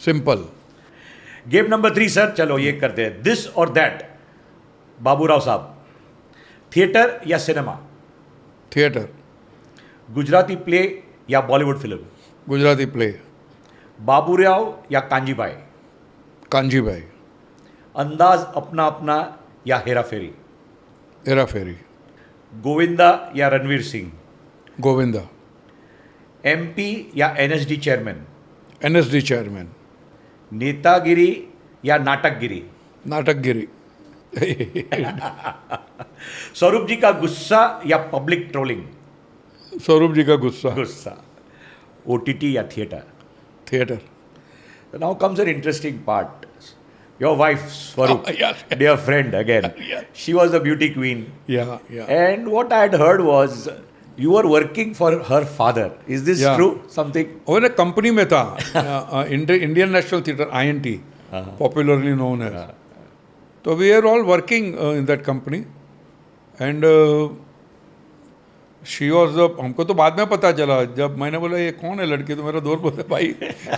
Simple. Game number 3 sir, चलो ये करते हैं. This और that. Baburao साहब. Theatre या cinema? Theatre. Gujarati play या Bollywood film? Gujarati play. Baburao या Kanjibhai? Kanji Bhai. अंदाज अपना अपना या हेरा फेरी? Hera Pheri. गोविंदा या रणवीर सिंह? Govinda. एमपी या एनएसडी चेयरमैन? NSD chairman. नेतागिरी या नाटकगिरी? Natakgiri. स्वरूप जी का गुस्सा या पब्लिक ट्रोलिंग? स्वरूप जी का गुस्सा. गुस्सा. ओटीटी या theatre? Theatre. Now comes an interesting part. Your wife स्वरूप, Yes. dear friend again, Yes. she was the beauty queen, Yeah, yeah. and what I had heard was you were working for her father. Is this Yeah. true? Something? वो ना company में था, Indian national theatre INT, popularly known as. तो we are all working in that company and she was the. हमको तो बाद में पता चला, जब मैंने बोला ये कौन है लड़की, तो मेरा दोस्त बोलते भाई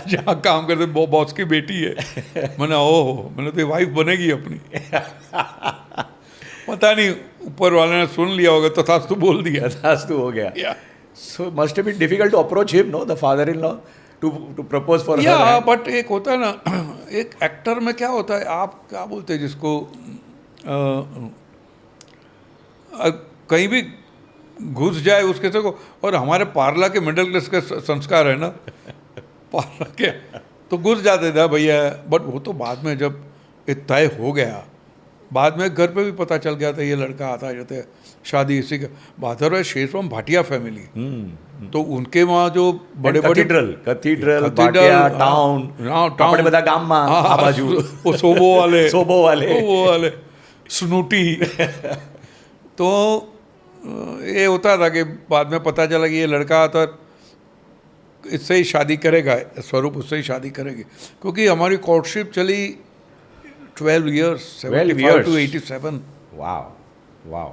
जहाँ काम करते बॉस की बेटी है. मैंने ओह, मैंने तो ये वाइफ बनेगी अपनी. पता नहीं ऊपर वाले ने सुन लिया होगा तो था तो बोल दिया. That's हो गया. Yeah. So must have been difficult to approach him, no, the father-in-law, to propose for her. या hand. बट एक होता है ना, एक एक्टर में क्या होता है, आप क्या बोलते हैं जिसको कहीं भी घुस जाए उसके से को. और हमारे पार्ला के मिडिल क्लास के संस्कार है ना, पार्ला के तो घुस जाते थे भैया. बट वो तो बाद में जब ये तय हो गया, बाद में घर पे भी पता चल गया था ये लड़का आता जाता है, शादी इसी का. बादर है शेर फ्रॉम भाटिया फैमिली. तो उनके वहाँ जो बड़े बड़े कैथीड्रल भाटिया टाउन આપણે બધા ગામમાં આ બાજુ वो सोबो वाले सोबो वाले स्नूटी. तो ये होता था कि बाद में पता चला कि ये लड़का आता इससे ही शादी करेगा, स्वरूप उससे ही शादी करेगी. क्योंकि हमारी कोर्टशिप चली 12 years, 75 to 87. Wow.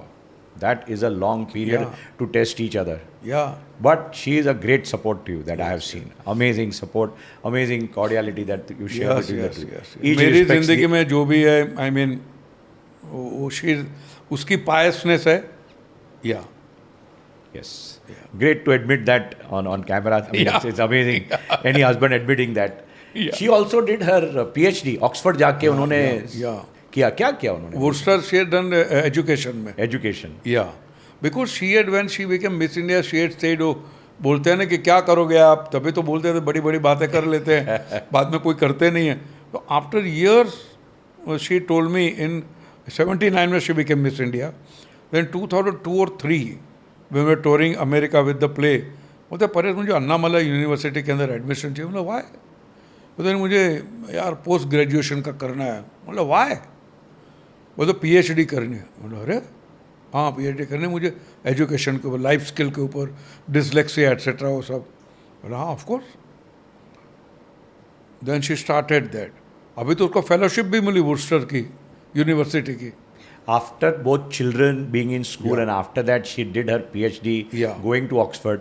That is a long period Yeah. to test each other. Yeah. But she is a great support to you that I have seen. Amazing support, amazing cordiality that you share Yes, between yes, the two. yes. Each मेरी respects जिंदगी the- में जो भी है, I mean वो उसकी piousness है. या Yes. Great to admit that on camera. I mean, Yeah. it's amazing. Any husband admitting that. Yeah. She also did her PhD, Oxford जाके उन्होंने yeah. क्या किया उन्होंने? वुर्स्टर शी हैड डन एजुकेशन में. Education. या because she had when she became miss India she had said, वो बोलते हैं ना कि क्या करोगे आप, तभी तो बोलते थे बड़ी बड़ी बातें कर लेते हैं, बाद में कोई करते नहीं है. तो after years she told me in 79 में she became miss India. Then 2002 और 3 we were touring America with the play. बोलते परेश मुझे अन्नामला यूनिवर्सिटी के अंदर एडमिशन चाहिए. मतलब वाई? बोलते मुझे यार पोस्ट ग्रेजुएशन का करना है. मतलब वाई? बोलते PhD करनी है. बोलो अरे हाँ PhD करनी है मुझे, एजुकेशन के ऊपर, लाइफ स्किल के ऊपर, डिसलेक्सिया एट्सेट्रा वो सब. बोला हाँ of course. Then she started that. अभी तो उसको फेलोशिप भी मिली वुर्स्टर की यूनिवर्सिटी की. After both children being in school and after that she did her PhD, Yeah. going to Oxford.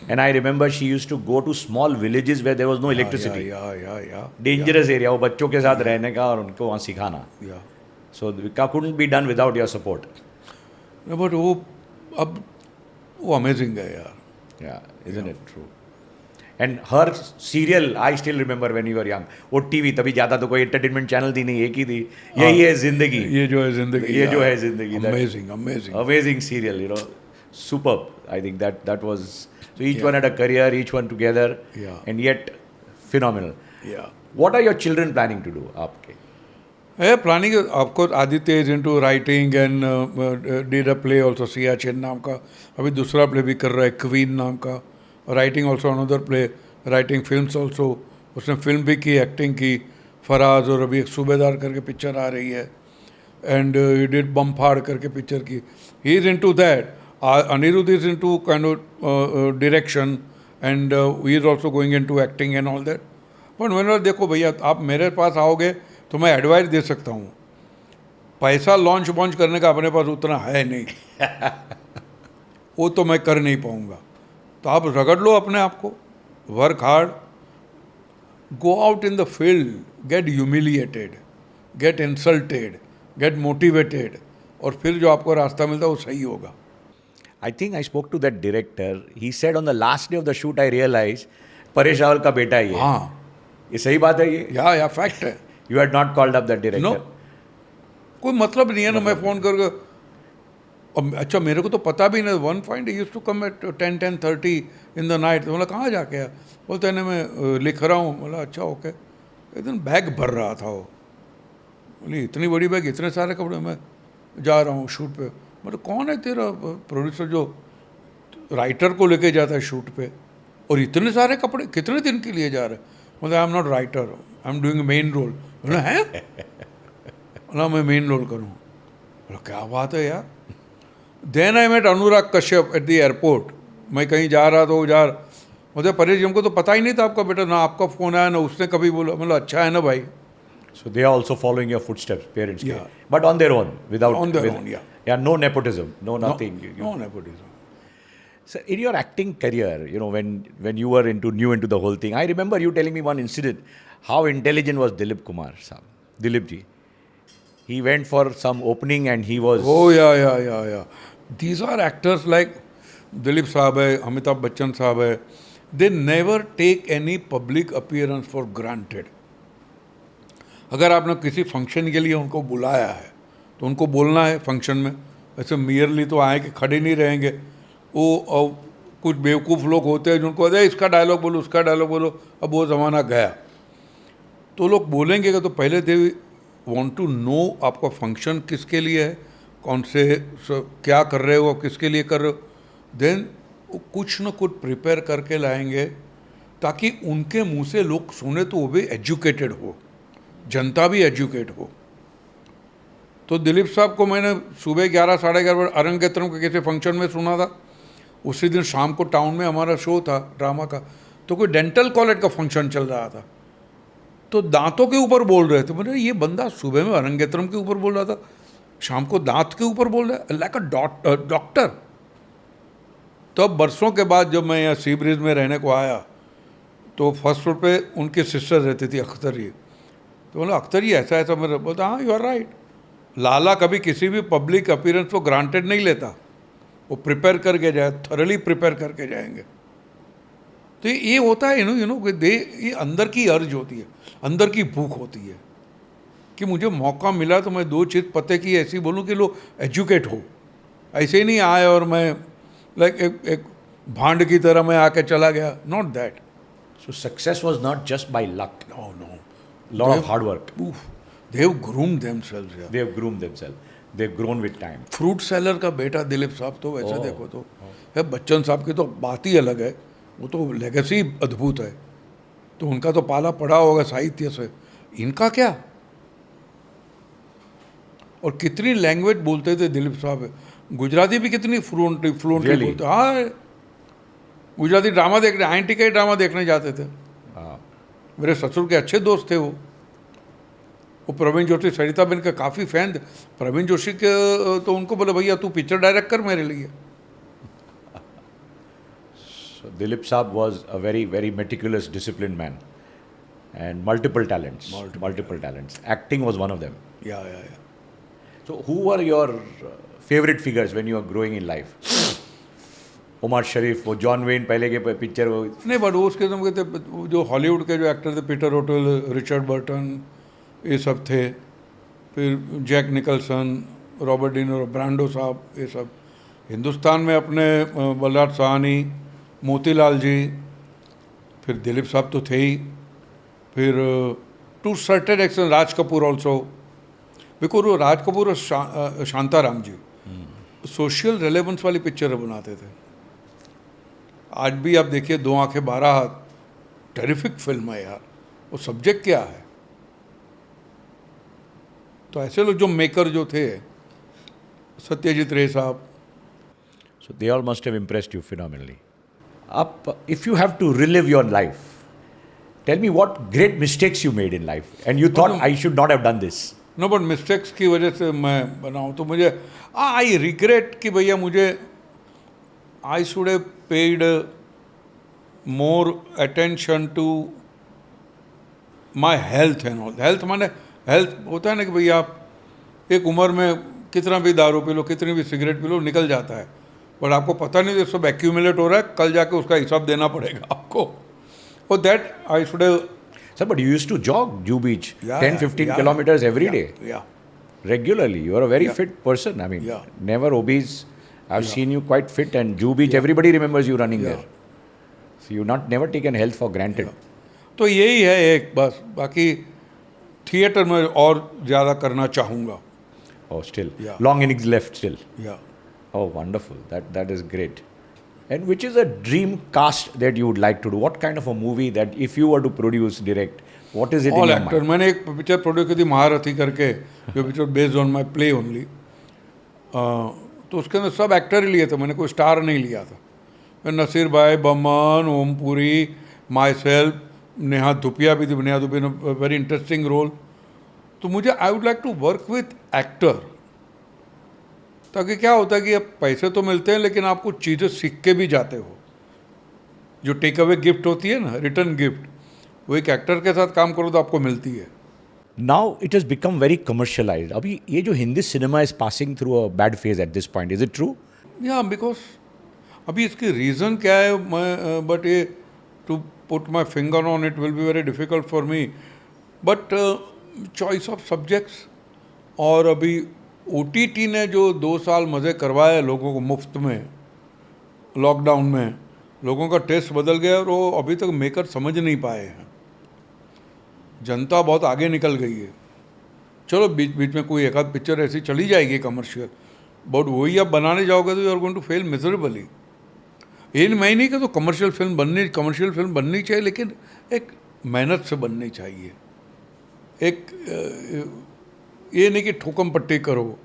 And I remember she used to go to small villages where there was no electricity. या Dangerous area, वो बच्चों के साथ रहने का और उनको वहाँ सिखाना. So it couldn't be done without your support. But वो अब वो अमेजिंग है यार. Yeah, isn't it true? And her serial, I still remember when you were young. वो टीवी तभी ज़्यादा तो कोई entertainment channel थी नहीं, एक ही थी. यही है जिंदगी. ये जो है जिंदगी. ये जो है जिंदगी. Amazing. Amazing serial, you know, superb. I think that was, so each one had a career, each one together, Yeah. and yet phenomenal. या What are your children planning to do? आपके? Planning of course Aditya is into writing and did a play also Siachen नाम का. अभी दूसरा play भी कर रहा है क्वीन नाम का. Writing also another play, writing films also. उसने फिल्म भी की, एक्टिंग की, फराज, और अभी एक सूबेदार करके पिक्चर आ रही है. एंड ही डिड बमफाड़ करके पिक्चर की. He is into that. Aniruddh is into kind of direction and he is also going into acting and all that. पर मैंने बोला देखो भैया आप मेरे पास आओगे तो मैं एडवाइस दे सकता हूँ, पैसा लॉन्च वॉन्च करने का अपने पास उतना है नहीं वो तो मैं कर नहीं पाऊँगा। तो आप रगड़ लो अपने आप को, work hard, go out in the field, get humiliated, get insulted, get motivated, और फिर जो आपको रास्ता मिलता है वो सही होगा। I think I spoke to that director. He said on the last day of the shoot, I realized Paresh Rawal का बेटा है ये। हाँ, ये सही बात है ये? या फैक्ट है। You had not called up that director. No, कोई मतलब नहीं है ना मैं फ़ोन करके। अब अच्छा मेरे को तो पता भी नहीं, one point use to come at 10-10:30 in the night. तो बोला कहाँ जाके आया? बोलते हैं मैं लिख रहा हूँ। बोला अच्छा ओके। एक दिन बैग भर रहा था वो, बोली इतनी बड़ी बैग, इतने सारे कपड़े, मैं जा रहा हूँ शूट पे। मतलब कौन है तेरा प्रोड्यूसर जो राइटर को लेके जाता है शूट पे, और इतने सारे कपड़े कितने दिन के लिए जा रहे हैं? मतलब I am not writer, I am doing main role. बोला है? बोला मैं मेन रोल करूँ। बोला क्या बात है यार। Then I met Anurag Kashyap at the airport. मैं कहीं जा रहा था, वो जा रहा, मुझे परेश जी हमको तो पता ही नहीं था आपका बेटा, ना आपका फ़ोन आया ना उसने कभी बोला। मतलब अच्छा है ना भाई। So they are also following your footsteps, parents. Yeah. But on their own, without On their own, yeah. Yeah, no nepotism, no nothing. No nepotism. So in your acting career, you know, when you were new into the whole thing, I remember you telling me one incident, how intelligent was Dilip Kumar Saab, Dilip ji. He went for some opening and he was... Oh yeah. These are actors like Dilip Saab hai, Amitabh Bachchan Saab hai. They never take any public appearance for granted. अगर आपने किसी function के लिए उनको बुलाया है तो उनको बोलना है फंक्शन में, ऐसे मियरली तो आए कि खड़े नहीं रहेंगे। वो कुछ बेवकूफ़ लोग होते हैं जिनको अरे इसका डायलॉग बोलो, उसका डायलॉग बोलो, अब वो ज़माना गया। तो लोग बोलेंगे कि तो पहले दे वांट टू नो आपका फंक्शन किसके लिए है, कौन से क्या कर रहे हो, किसके लिए कर रहे हो। देन कुछ न कुछ प्रिपेयर करके लाएंगे ताकि उनके मुँह से लोग सुने तो वो भी एजुकेटेड हो, जनता भी एजुकेट हो। तो दिलीप साहब को मैंने सुबह 11-11:30 अरंगेत्रम के किसी फंक्शन में सुना था। उसी दिन शाम को टाउन में हमारा शो था ड्रामा का, तो कोई डेंटल कॉलेज का फंक्शन चल रहा था, तो दांतों के ऊपर बोल रहे थे। मैंने ये बंदा सुबह में अरंगेत्रम के ऊपर बोल रहा था, शाम को दांत के ऊपर बोल रहा है, लाइक अ डॉक्टर। तो अब बरसों के बाद जब मैं यहाँ सी ब्रिज में रहने को आया तो फर्स्ट फ्लोर पे उनकी सिस्टर रहती थी अख्तर जी। तो बोला अख्तर जी ऐसा ऐसा, मेरे बोलता हाँ यू आर राइट। लाला कभी किसी भी पब्लिक अपीयरेंस को ग्रांटेड नहीं लेता, वो प्रिपेयर करके जाए, थरली प्रिपेयर करके जाएंगे। तो ये होता है यू नो ये अंदर की अर्ज होती है, अंदर की भूख होती है कि मुझे मौका मिला तो मैं दो चीज़ पते की ऐसी बोलूँ कि लोग एजुकेट हो। ऐसे ही नहीं आए और मैं लाइक एक भांड की तरह मैं आके चला गया, not that. So success was not just by luck. No. Lot of hard work. They have groomed themselves. They have groomed themselves. They've grown with time. Fruit seller का बेटा दिलीप साहब तो वैसे देखो तो है, बच्चन साहब की तो बात ही अलग है, वो तो लेगेसी अद्भुत है। तो उनका तो पाला पड़ा होगा साहित्य से, इनका क्या। और कितनी लैंग्वेज बोलते थे दिलीप साहब, गुजराती भी कितनी फ्लुएंटली बोलते। हाँ, गुजराती ड्रामा देखने, आईएनटी का ही ड्रामा देखने जाते थे। मेरे ससुर के अच्छे दोस्त थे वो प्रवीण जोशी, सरिता बेन के काफ़ी फैन थे। प्रवीण जोशी के तो उनको बोले भैया तू पिक्चर डायरेक्ट कर मेरे लिए। So Dilip Saab was a very, very meticulous, disciplined man, and multiple talents. Multiple talents. Acting was one of them. Yeah. So who were your favorite figures when you were growing in life? Umar शरीफ, वो John when पहले के picture, वो नहीं, but वो उसके तुम कहते जो हॉलीवुड के जो एक्टर थे, पीटर ओटल, रिचर्ड बर्टन, ये सब थे। फिर Jack Nicholson, Robert De Niro, Brando साहब, ये सब। हिंदुस्तान में अपने बलराज साहनी, मोतीलाल जी, फिर दिलीप साहब तो थे ही। फिर to certain extent Raj Kapoor also, because वो राज कपूर और शांताराम जी सोशल रेलेवेंस वाली पिक्चर बनाते थे। आज भी आप देखिए 2 आंखें 12 हाथ, टेरिफिक फिल्म है यार। वो सब्जेक्ट क्या है। तो ऐसे लोग जो मेकर जो थे, सत्यजीत रे साहब। So they all must have impressed you phenomenally. If you have to relive your life, Tell me what great mistakes you made in life and you thought I should not have done this. No but mistakes की वजह से मैं बनाऊँ तो मुझे I regret कि भैया मुझे I should have paid more attention to my health and all. Health माने हेल्थ होता है ना कि भैया आप एक उम्र में कितना भी दारू पी लो, कितनी भी सिगरेट पी लो, निकल जाता है, बट आपको पता नहीं सब एक्यूमुलेट हो रहा है, कल जाके उसका हिसाब देना पड़ेगा आपको. और that I should have. Sir, but you used to jog Jew Beach, Yeah, 10, 15 yeah, kilometers every day, Yeah. regularly. You are a very Yeah. fit person. I mean, Yeah. never obese. I've seen you quite fit, and Jew Beach, everybody remembers you running Yeah. there. So you not never taken health for granted. तो यही है एक बस. बाकी theatre में और ज़्यादा करना चाहूँगा. Oh, still. Yeah. Long innings left still. या Oh, wonderful. That is great. And which is a dream cast that you would like to do? What kind of a movie that if you were to produce, direct, what is it all in your actor. mind? मैंने एक picture produce की थी महारथी करके, जो picture based on my play only. तो उसके अंदर सब एक्टर ही लिए थे, मैंने कोई स्टार नहीं लिया था. मैं नसीर भाई, बमन, ओमपुरी, माई सेल्फ, नेहा धुपिया भी थी. नेहा धुपिया ने वेरी इंटरेस्टिंग रोल. तो मुझे I would like to work with actor, ताकि क्या होता है कि अब पैसे तो मिलते हैं लेकिन आप कुछ चीज़ें सीख के भी जाते हो. जो टेक अवे गिफ्ट होती है ना, रिटर्न गिफ्ट, वो एक एक्टर के साथ काम करो तो आपको मिलती है. Now it has become very commercialized. अभी ये जो Hindi cinema is passing through a bad phase at this point. Is it true? या बिकॉज अभी इसकी रीज़न क्या है, मैं बट ये to put my finger on it will be very difficult for me. But choice of subjects, और अभी OTT ने जो 2 साल मज़े करवाए लोगों को मुफ्त में, लॉकडाउन में लोगों का टेस्ट बदल गया और वो अभी तक मेकर समझ नहीं पाए हैं. जनता बहुत आगे निकल गई है. चलो बीच बीच में कोई एक आध पिक्चर ऐसी चली जाएगी कमर्शियल, बट वही आप बनाने जाओगे तो you are going to fail miserably. ये मैं नहीं कहता कमर्शियल फिल्म बननी चाहिए, लेकिन एक मेहनत से बननी चाहिए. एक ये नहीं कि ठोकम पट्टी करो.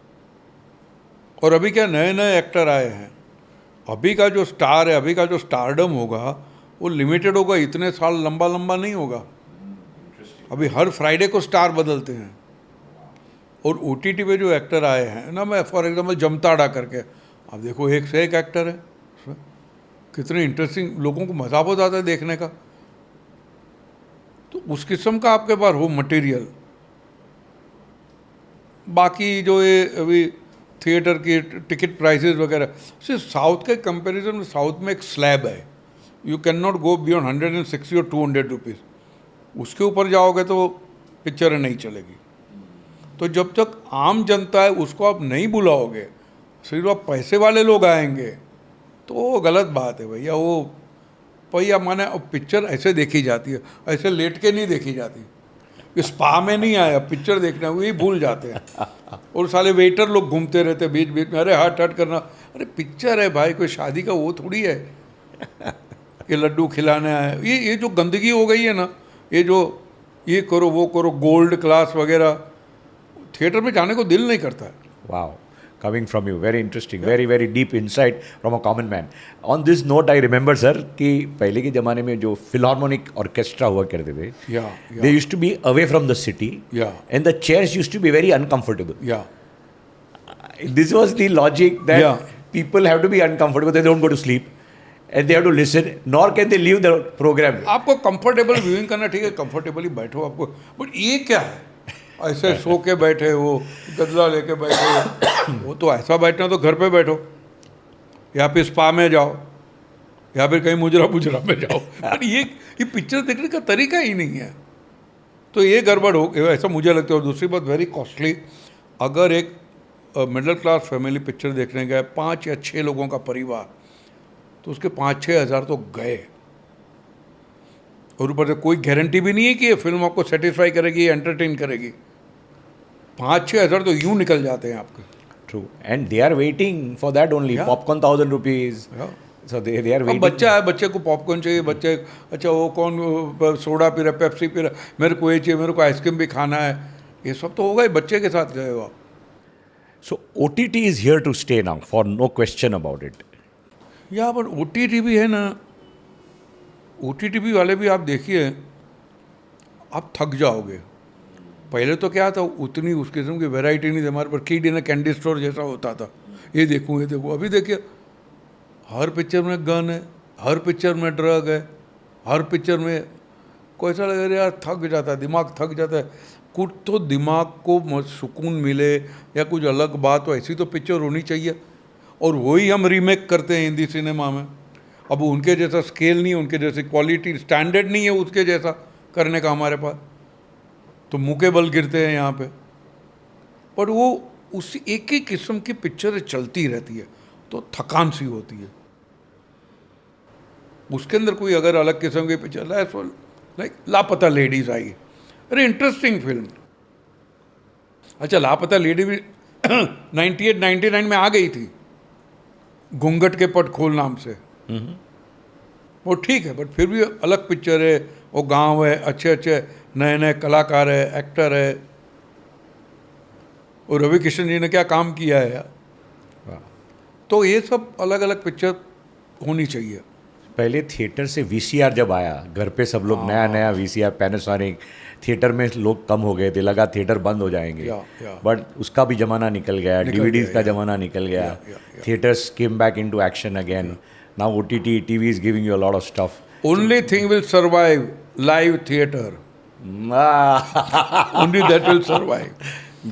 और अभी क्या नए नए एक्टर आए हैं, अभी का जो स्टार है, अभी का जो स्टारडम होगा वो लिमिटेड होगा, इतने साल लंबा लंबा नहीं होगा. अभी हर फ्राइडे को स्टार बदलते हैं. और OTT पे जो एक्टर आए हैं ना, मैं फॉर एग्जांपल जमताड़ा करके, आप देखो एक से एक एक्टर है उसमें, कितने इंटरेस्टिंग, लोगों को मज़ा बहुत आता है देखने का. तो उस किस्म का आपके पास हो मटेरियल. बाकी जो ये अभी थिएटर की टिकट प्राइसेस वगैरह, सिर्फ साउथ के कंपैरिजन में, साउथ में एक स्लैब है, you can not go beyond 160 और 200 रुपीज़. उसके ऊपर जाओगे तो पिक्चर नहीं चलेगी. तो जब तक आम जनता है उसको आप नहीं बुलाओगे, सिर्फ आप पैसे वाले लोग आएंगे, तो वो गलत बात है भैया. वो भैया माने पिक्चर ऐसे देखी जाती है, ऐसे लेट के नहीं देखी जाती. स्पा में नहीं आया पिक्चर देखना, वही भूल जाते हैं. और साले वेटर लोग घूमते रहते बीच बीच में, अरे हट हट करना. अरे पिक्चर है भाई, कोई शादी का वो थोड़ी है कि लड्डू खिलाने आए. ये जो गंदगी हो गई है ना, ये करो वो करो, गोल्ड क्लास वगैरह, थिएटर में जाने को दिल नहीं करता है. Wow. Coming from you, very interesting, very very deep insight from a common man. On this note, I remember, sir, कि पहले के ज़माने में जो फिलार्मोनिक ऑर्केस्ट्रा हुआ करते थे, they used to be away from the city, and the chairs used to be very uncomfortable. This was the logic that people have to be uncomfortable, they don't go to sleep, and they have to listen, nor can they leave the program. आपको comfortable viewing करना ठीक है, comfortably बैठो आपको, but ये क्या है ऐसे सो के बैठे हो, गदला लेके बैठे हो. वो तो ऐसा बैठना तो घर पे बैठो, या फिर स्पा में जाओ, या फिर कहीं मुजरा में जाओ. पर ये पिक्चर देखने का तरीका ही नहीं है. तो ये गड़बड़ हो, ऐसा मुझे लगता है. और दूसरी बात, वेरी कॉस्टली. अगर एक मिडिल क्लास फैमिली पिक्चर देखने गए, 5 या 6 लोगों का परिवार, तो उसके 5-6 हज़ार तो गए. और ऊपर से कोई गारंटी भी नहीं है कि ये फिल्म आपको सेटिस्फाई करेगी, एंटरटेन करेगी. 5-6 हज़ार तो यूँ निकल जाते हैं आपके. True. And they are waiting for that only. Yeah. Popcorn 1,000 rupees. Yeah. So they are अब waiting. बच्चा है, बच्चे को पॉपकॉर्न चाहिए, बच्चे अच्छा वो कौन सोडा पी रहा है, पेप्सी पी रहा है, मेरे को ये चाहिए, मेरे को आइसक्रीम भी खाना है. ये सब तो होगा ही, बच्चे के साथ गए हो आप. So OTT is here to stay now, for no question about it. या बट OTT भी है ना, OTT भी वाले भी आप देखिए, आप थक जाओगे। पहले तो क्या था, उतनी उस किस्म की वैरायटी नहीं थी हमारे पर, किड इन कैंडी स्टोर जैसा होता था, ये देखूँ ये देखूँ। अभी देखिए हर पिक्चर में गन है, हर पिक्चर में ड्रग है, हर पिक्चर में कोई ऐसा लगे यार थक जाता है, दिमाग थक जाता है। कुछ तो दिमाग को सुकून मिले या कुछ अलग बात हो, ऐसी तो पिक्चर होनी चाहिए। और वही हम रीमेक करते हैं हिंदी सिनेमा में। अब उनके जैसा स्केल नहीं है, उनके जैसी क्वालिटी स्टैंडर्ड नहीं है उसके जैसा करने का हमारे पास, तो मुँह के बल गिरते हैं यहाँ पे। पर वो उसी एक ही किस्म की पिक्चरें चलती रहती है तो थकान सी होती है। उसके अंदर कोई अगर अलग किस्म की पिक्चर लाइक लापता लेडीज आई, अरे इंटरेस्टिंग फिल्म। अच्छा लापता लेडी भी 98-99 में आ गई थी, घूंघट के पट खोल नाम से। वो ठीक है, बट फिर भी अलग पिक्चर है, वो गांव है, अच्छे अच्छे नए नए कलाकार है, एक्टर है। और रवि किशन जी ने क्या काम किया है यार। तो ये सब अलग अलग पिक्चर होनी चाहिए। पहले थिएटर से वीसीआर जब आया, घर पे सब लोग नया नया वीसीआर, पैनासोनिक, थिएटर में लोग कम हो गए थे, लगा थिएटर बंद हो जाएंगे, बट उसका भी ज़माना निकल गया, डीवीडीज का ज़माना निकल गया, theatres came back into action again. Now OTT, TV is giving you a lot of stuff. Only thing will survive, live theatre. Only that will survive.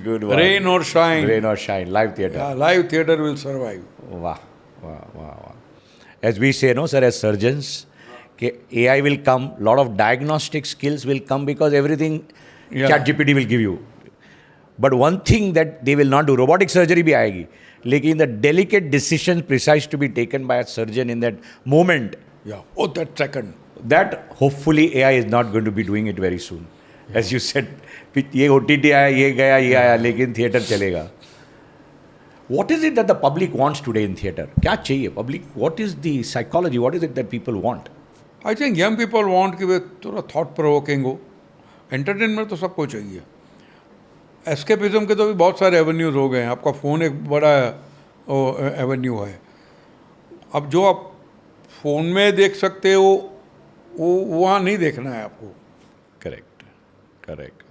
Good one. Rain or shine. Rain or shine, live theatre. Yeah, live theatre will survive. Wow, wow, wow, wow. As we say, no, sir, as surgeons, AI will come, lot of diagnostic skills will come because everything ChatGPT will give you. But one thing that they will not do, robotic surgery भी आएगी, लेकिन the delicate decisions precise to be taken by a surgeon in that moment. Yeah. Oh, that second. That hopefully AI is not going to be doing it very soon. As you said, ये OTT आया, ये गया, ये आया, लेकिन theatre चलेगा. What is it that the public wants today in theatre? क्या चाहिए public? What is the psychology? What is it that people want? I think young people want कि वे थोड़ा thought provoking हो. Entertainment तो सबको चाहिए. Escapism के तो भी बहुत सारे avenues हो गए हैं. आपका फ़ोन एक बड़ा avenue है. अब जो आप फ़ोन में देख सकते हो वो वहाँ नहीं देखना है आपको। करेक्ट।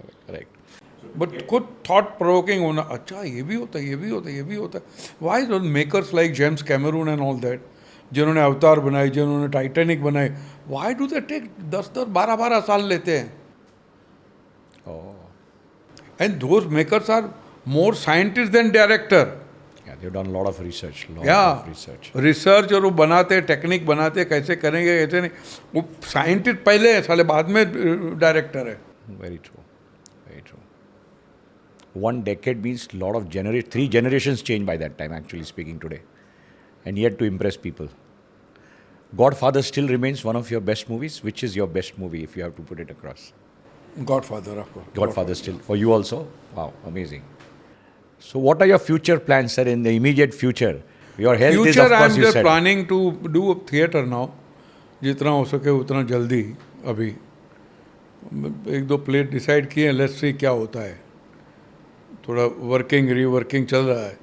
बट खुद थॉट प्रोवोकिंग होना, अच्छा ये भी होता है, ये भी होता है, ये भी होता है। Why don't makers like James Cameron and all that, जिन्होंने अवतार बनाई, जिन्होंने टाइटैनिक बनाई, वाई डू दे टेक 10-10, 12-12 साल लेते हैं? And those makers are more scientist than director. They've done a lot of research. Research, और वो बनाते, टेक्निक बनाते, कैसे करेंगे कैसे नहीं, वो साइंटिस्ट पहले है, साले बाद में डायरेक्टर है। Very true. One decade means lot of 3 generations changed by that time, actually speaking today, and yet to impress people. Godfather still remains one of your best movies. Which is your best movie if you have to put it across? Godfather, of course. Godfather still for you also. Wow, amazing. So what are your future plans, sir, in the immediate future? Your health is, of course, I'm you just said. planning to do a theatre now. जितना हो सके उतना जल्दी। अभी 1-2 play decide किए हैं, let's see क्या होता है। थोड़ा रीवर्किंग चल रहा है।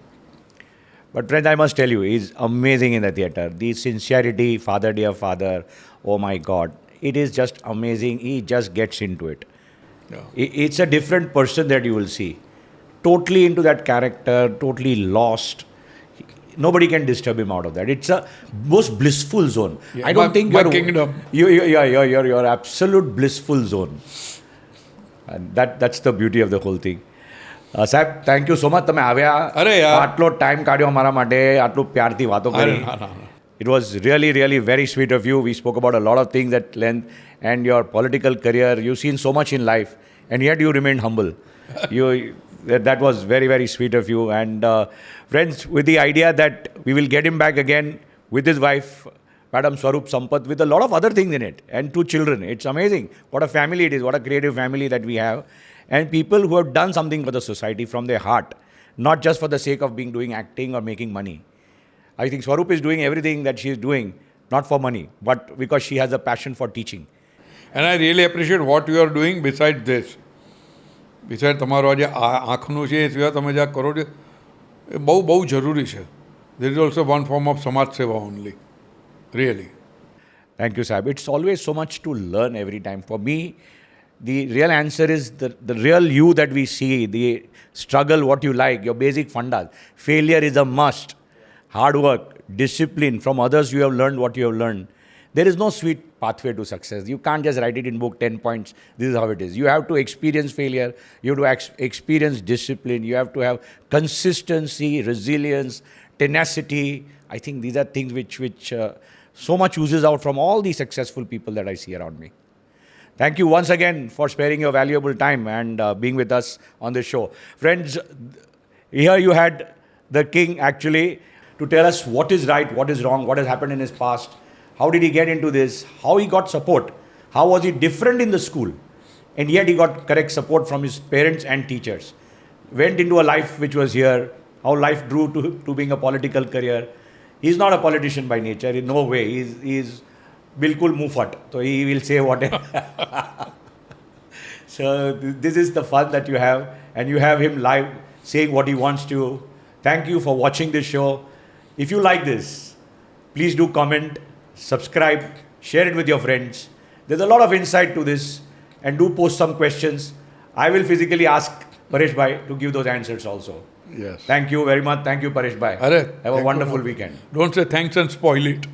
But friends, I must tell you, he's amazing in the theatre. The sincerity, Father Dear Father, oh my God, it is just amazing. He just gets into it. It's a different person that you will see. Totally into that character, totally lost. Nobody can disturb him out of that. It's a most blissful zone. Yeah, I don't think my kingdom. You're absolute blissful zone. And that's the beauty of the whole thing. સાહેબ thank you so much, તમે આવ્યા, અરે યાર, આટલો time કાઢ્યો અમારા માટે, આટલું પ્યારથી વાતો કરી. It was really very sweet of you. We spoke about a lot of things at length, and your political career. You've seen so much in life, and yet you remained humble. That was very sweet of you. And friends, with the idea that we will get him back again with his wife, Madam Swarup Sampath, with a lot of other things in it, and 2 children. It's amazing what a family it is, what a creative family that we have, and people who have done something for the society from their heart, not just for the sake of doing acting or making money. I think Swarup is doing everything that she is doing, not for money, but because she has a passion for teaching. And I really appreciate what you are doing besides this. Besides તમારો જે આંખનું છે એ સિવાય તમે જ્યાં કરો છો એ બહુ જરૂરી છે. There is also one form of સમાજ સેવા only. Really. Thank you, Sahib. It's always so much to learn every time. For me, The real answer is the real you that we see, the struggle, what you like, your basic fundas. Failure is a must. Hard work, discipline. From others, you have learned what you have learned. There is no sweet pathway to success. You can't just write it in book 10 points. This is how it is. You have to experience failure. You have to experience discipline. You have to have consistency, resilience, tenacity. I think these are things which so much oozes out from all the successful people that I see around me. Thank you once again for sparing your valuable time and being with us on this show. Friends, here you had the king actually to tell us what is right, what is wrong, what has happened in his past, how did he get into this, how he got support, how was he different in the school, and yet he got correct support from his parents and teachers. Went into a life which was here, how life drew to being a political career. He's not a politician by nature, in no way. He's bilkul mufat, so he will say whatever. So this is the fun that you have, and you have him live saying what he wants to. Thank you for watching this show. If you like this, please do comment, subscribe, share it with your friends. There's a lot of insight to this, and do post some questions. I will physically ask Paresh Bhai to give those answers also. Yes. Thank you very much. Thank you, Paresh Bhai. Arre, Have a wonderful weekend. Don't say thanks and spoil it.